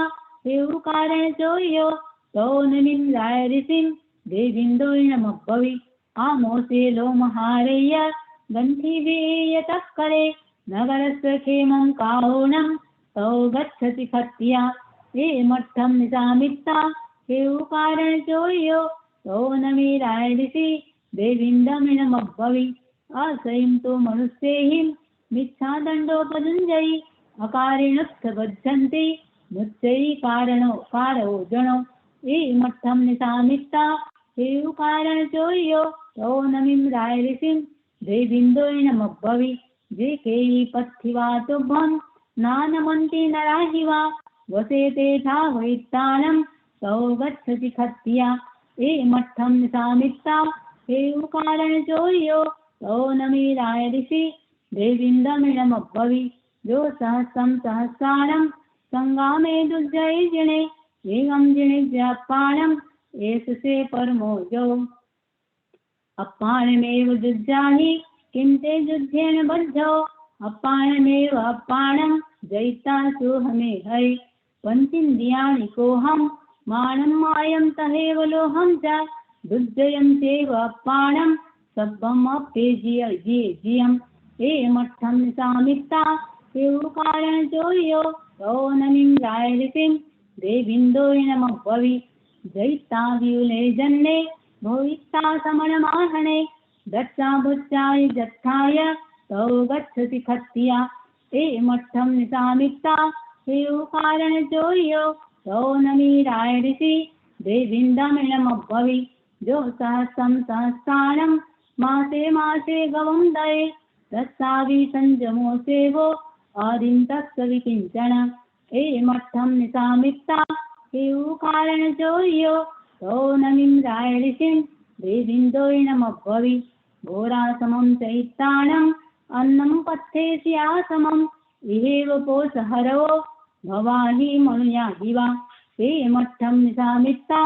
हे उकारण चोयो तो नमीराय ऋषिं देविंदो इणमब्बवि आमोसे लोमहारय्य गन्थिवेयतः करे नगरस्य क्षेमं कारुणं तो गच्छति खत्या हे मठ्ठं निसामित्ता हे उकारण चोयो तो नमीराय ऋषि देविंदमिणमब्बवि आश्रयं तु मनुष्यैः मिथ्यादण्डोपजुञ्जयि अकारिणुत्थ बध्यन्ति मुच्चैः कारो जनो हे मठ्ठं निसामित्ता हे उकारण चोयो तो नमीराय ऋषिं देविंदो इणमब्बवि जे केयि पथिवा तुभ्यं नानमन्ति नराहि वा वसे तेथा वैत्तानं तो गच्छति खत्या हे मठ्ठं निसामित्ता हे उकारण चोयो तो नमीराय ऋषि देविंदमिणमब्बवि जो सहस्रं सहस्राणं संगामे दुर्जय जिणे एवं जिणिज्यपाणम् एष से परमो जो अपाणमेव जुज्जाहि किं ते जुद्धेन बद्धो अपाणमेव अपाणं जयिता सोहमे हय पंचेन्द्रियाणि कोऽहं मानं मायं तहेव लोहं च दुर्जयं चैव अपाणं सब्बमप्येजियं हे मठ्ठं निसामित्ता हे उकारण चोयो तो नमीराय ऋषिं देविंदो इणमब्बवि जयिता व्यूले जन्ने भोक्ता समणमाहणे दक्षा भुच्चाय जत्थाय तो गच्छति खत्या हे मठ्ठं निसामित्ता हे उकारण चोयो तो नमीराय ऋषि देविंदमिणमब्बवि जो सहस्रं सहस्राणं मासे मासे गवं दये तस्सावि संजमो सेवो आदिन्तस्य विकिञ्चन हे मठ्ठं निसामित्ता हे उकारण चोयो तो नमीराय ऋषिं देविन्दोय नमः भवि घोरासमं चैत्राणम् अन्नं पथ्येसि आसमम् इहेव पोषहरवो भवाहि मनुयाहि वा ते मठ्ठं निशामित्ता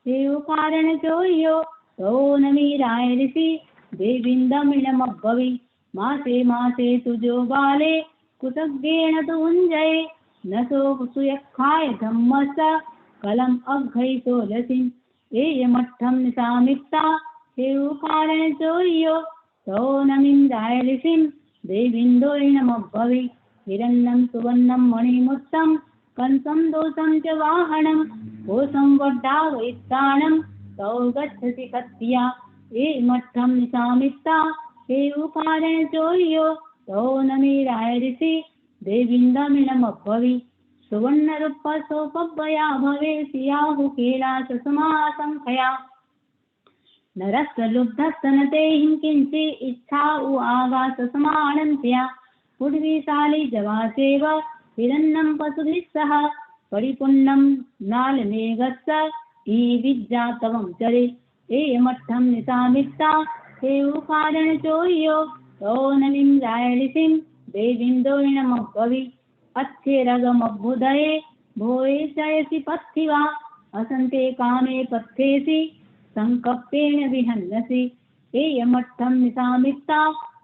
देव कारणचोर्यो तो नमीराय ऋषि देविन्दमिणमः भवि मासे मासे तुजो बाले कुतज्ञेन तु उञ्जये न सो सुयक्षाय धम्मस्य कलम अघ्घै सोलसिं एयमठ्ठं निशामित्ता हेउकारण चोर्यो तो नमिन्द्राय ऋषिं देविन्दोय नमः भवि हिरण्यं सुवर्णं मणिमुक्तं कंसं दोषं च वाहनं कोशं वड्डावैत्राणं तौ गच्छति कत्या एयमठ्ठं निशामित्ता हेउकारण चोर्यो तो नमीराय ऋषि देविन्दमिणमः भवि सुवर्णरूपसोपभया भवे सियाहु केलासमासंख्या नरस्य लुब्धस्य न ते किञ्चि इच्छा उ आगाससमानन्त्या पुड्विशाली जवासेव हिरण्यं पशुभिः सह परिपूर्णं नालमेघस्य विद्यातवं चरे एयमठ्ठं निशामित्ता हेउकारणचोर्यो तो नमिन्द्राय ऋषिं देविन्दोय नमः भवि अच्छेरगमभ्युदये भोये शयसि पथिवा असन्ते कामे पथ्येसि संकप्पेन विहन्यसि एयमठ्ठं निशामित्ता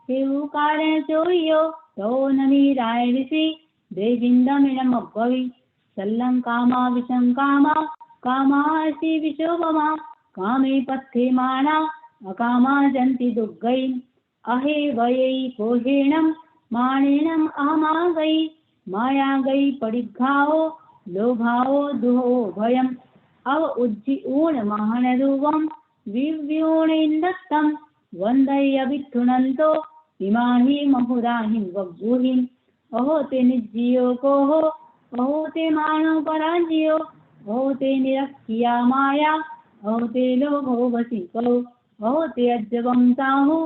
हेउकारणचोर्यो तो नमीराय ऋषि देविन्दमिणमः भवि सल्लङ्कामा विशङ्कामा कामासि विशोभमा कामे पथ्यमाना अकामा जन्ति दुर्गैः अहे वयै कोहेणं माणेनम् अहमागै मायागै परिघाओ लोभाओ दुहो भयम् अव उज्जीऊणमहनरूपं विव्यूणेन्दत्तं वन्दय्यभिथुनन्तो इमाहि महुराहिं वग्गुहिम् अहो ते निज्जियो कोहो अहो ते मानो पराजियो अहो ते निरक्किया माया अहो ते लोभो वसिको अहो ते अज्जवं साहु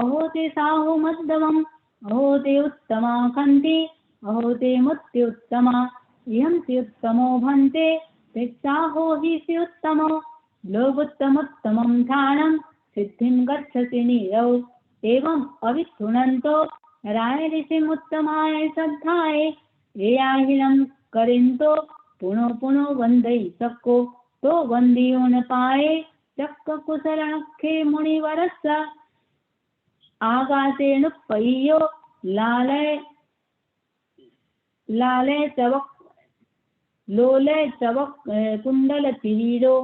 अहो ते साहु मद्दवम् अहो ते उत्तमा खन्ति अहो ते मुत्युत्तमा इहं स्युत्तमो भन्ते तेक्साहो हि स्युत्तमो लोभोत्तमोत्तमं ध्यानं सिद्धिं गच्छसि नीरौ एवम् अविथुनन्तो राय ऋषिमुत्तमाय श्रद्धाय एयाहिनं करिन्तो पुनो पुनो वन्दै सक्को तो वन्दियो न पाये चक्क कुशलखे मुनिवरस्य आकाशेनुपय्यो लालय लालय चवक लोलय चवक कुंडल तिरीरो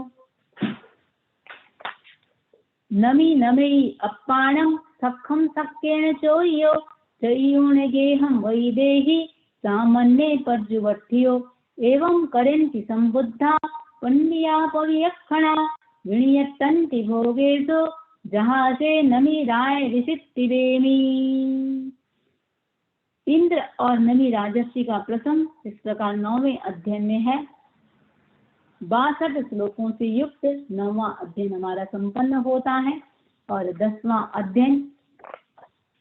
नमी नमई अप्पाणं सखं सक्केन चोर्यो चयूण गेहं वैदेहि सामन्ये पर्जुवठ्यो एवं करेन्ति संबुद्धा पंडिया पवियक्षणा विनियत्तन्ति भोगेषु जहासे नमी राय ऋषितिरेमी। इंद्र और नमी राजर्षि का प्रसंग इस प्रकार 9वें अध्ययन में है। 62 श्लोकों से युक्त 9वां अध्ययन हमारा संपन्न होता है और 10वां अध्ययन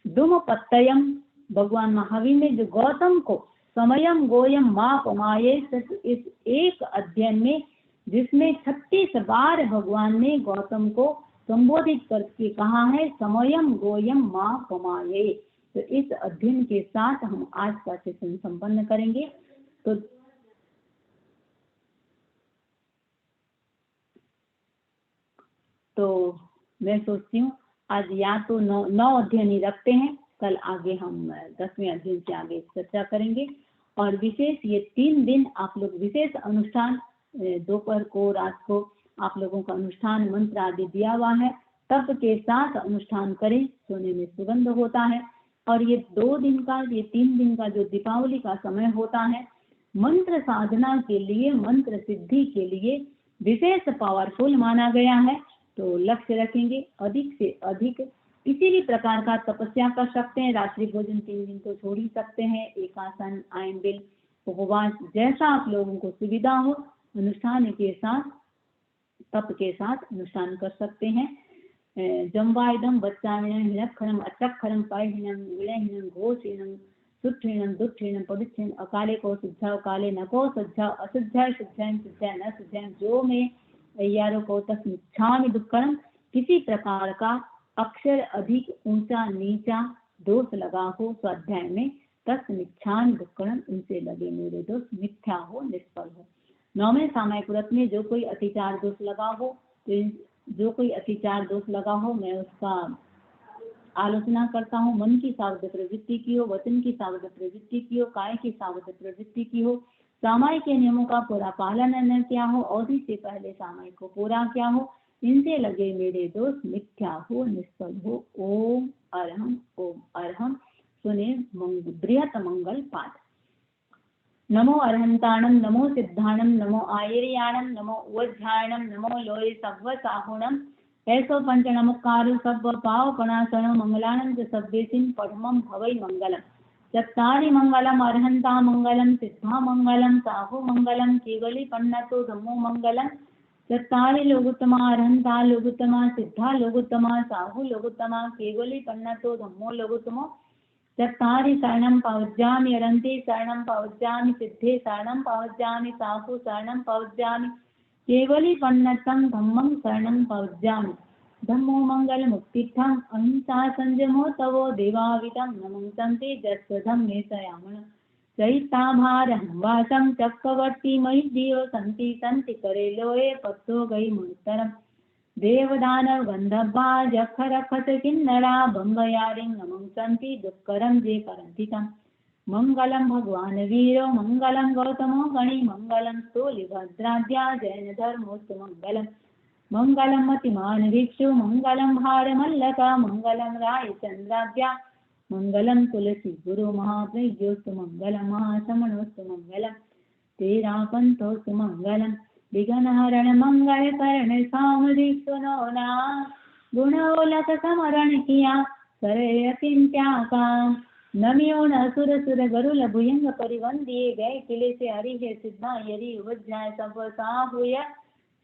दुमपत्तयम भगवान महावीर ने जो गौतम को समयम गोयम मापमाये इस एक अध्ययन में जिसमें 36 बार भगवान ने गौतम को संबोधित करके कहा है समयम गोयम मापमाये। तो इस अध्ययन के साथ हम आज का सेशन संपन्न करेंगे। तो मैं सोचती हूँ आज या तो 9 अध्ययन ही रखते हैं, कल आगे हम 10वें अध्ययन से आगे चर्चा करेंगे। और विशेष ये 3 दिन आप लोग विशेष अनुष्ठान दोपहर को रात को आप लोगों का अनुष्ठान मंत्र आदि दिया हुआ है, तप के साथ अनुष्ठान करें, सोने में सुगंध होता है। और ये 2 दिन का ये 3 दिन का जो दीपावली का समय होता है मंत्र साधना के लिए मंत्र सिद्धि के लिए विशेष पावरफुल माना गया है। तो लक्ष्य रखेंगे अधिक से अधिक किसी भी प्रकार का तपस्या कर सकते हैं। रात्रि भोजन 3 दिन तो छोड़ ही सकते हैं। एकासन आयन बिल उपवास जैसा आप लोगों को सुविधा हो अनुष्ठान के साथ तप के साथ अनुष्ठान कर सकते हैं। जम्बाइदम बच्चाविणम हिणक्षरम अचक्षरम पायहीनम विलयहीनम घोषहीनम सुठहीनम दुष्हीनम पविच्छीन अकाले को शुद्धा काले न को शुद्धा अशुद्धा शुद्धायम शुद्धा न शुद्धायम जो में यारों को तस्मिच्छामि दुक्कड़म किसी प्रकार का अक्षर अधिक ऊंचा नीचा दोष लगा हो स्वाध्याय में, तस्मिच्छान दुक्कड़म, इनसे लगे मेरे दोष मिथ्या हो, निष्फल हो। 9वें सामायिक व्रत में जो कोई अतिचार दोष लगा हो, तो जो कोई अतिचार दोष लगा हो मैं उसका आलोचना करता हूँ। मन की सावध प्रवृत्ति की हो, वचन की सावध प्रवृत्ति की हो, काय की सावध प्रवृत्ति की हो, सामायिक के नियमों का पूरा पालन न किया हो, अवधि से पहले सामायिक को पूरा किया हो, इनसे लगे मेरे दोष मिथ्या हो, निष्फल हो। ओम अरहम। सुने बृहत मंगल पाठ। नमो अरहंताणम, नमो सिद्धाणम, नमो आयर्याणम, नमो उवध्यायणम, नमो लोय सव्व साहुणम, ऐसो पंच नमस्कार सब्ब पाव पणासण मंगलानंद सब्बेसिन परमम भवै मंगलम। चत्तारि मंगलम अरहंता मंगलम, सिद्धा मंगलम, साहु मंगलम, केवली पन्नतो धम्मो मंगलम। चत्तारि लोगोत्तमा अरहंता लोगोत्तमा, सिद्धा लोगोत्तमा, साहु लोगोत्तमा, केवली पन्नतो धम्मो लोगोत्तमो। चत्तारि शरणं पवज्जामि अरहन्ते, शरणं पवज्जामि सिद्धे, शरणं पवज्जामि साहु, शरणं पवज्जामि केवली पन्नतं धम्मं, शरणं पवज्जामि। धम्मो मंगल मुक्तिर्थम, अहिंसा संयमो तवो देवावितं, नमं सन्ते जस्वधम्मे सयामन। चैताभारं वासं चक्रवर्ती मयि जीव सन्ति, सन्ति करे लोये पत्तो गई मुनितरम। देवदानव गंधर्वा जख रखत किन्नरा, भंगयारिं नमं सन्ति दुष्करं जे करन्ति तम्। मंगलम भगवान वीरो, मंगलम गौतमो गणि, मंगलम स्थूलिभद्राद्या जैन धर्मोस्तु मंगलम। मंगलम मतिमान भिक्षु, मंगलम भारमल्लका, मंगलम राय चंद्राद्या, मंगलम तुलसी गुरु महाप्रज्ञोस्तु मंगलम, महासमनोस्तु मंगलम, तेरा पंथोस्तु मंगलम। विघ्नहरण मंगल करण सामधिक सुनो ना, गुणोलक समरण किया करे अचिंत्या काम। नमियो न सुर सुर गरुल भुयंग परिवंदिये, गए किले से हरि है सिद्धा यरि उज्जाय सब साहुय।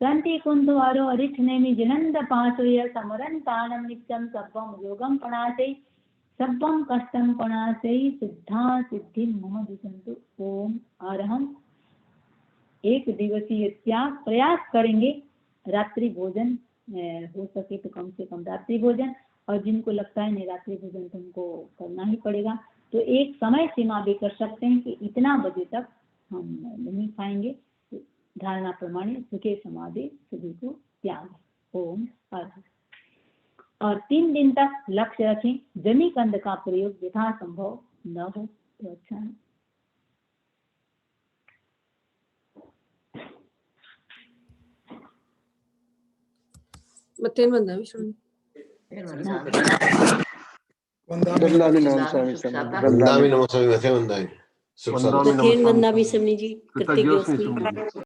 संति कुंतु अरो अरिठ नेमि जिनंद पासुय, समरन तानम नित्यम सब्बम योगम पणासे, सब्बम कष्टम पणासे, सिद्धा सिद्धि मम दिसंतु। ओम अरहम। एक दिवसीय त्याग प्रयास करेंगे, रात्रि भोजन हो सके तो कम से कम रात्रि भोजन, और जिनको लगता है नहीं रात्रि भोजन तो उनको करना ही पड़ेगा, तो एक समय सीमा भी कर सकते हैं कि इतना बजे तक हम नहीं खाएंगे। धारणा प्रमाणे सुखे समाधि सभी को त्याग। ओम अर्हम। और 3 दिन तक लक्ष्य रखें, जमी कंद का प्रयोग यथासंभव न हो तो अच्छा है। वंदामि नमः स्वामी वंदामि नमः स्वामी वंदामि सुख शांति। वंदामि नमः स्वामी जी। कृतज्ञोस्मि स्वामी जी।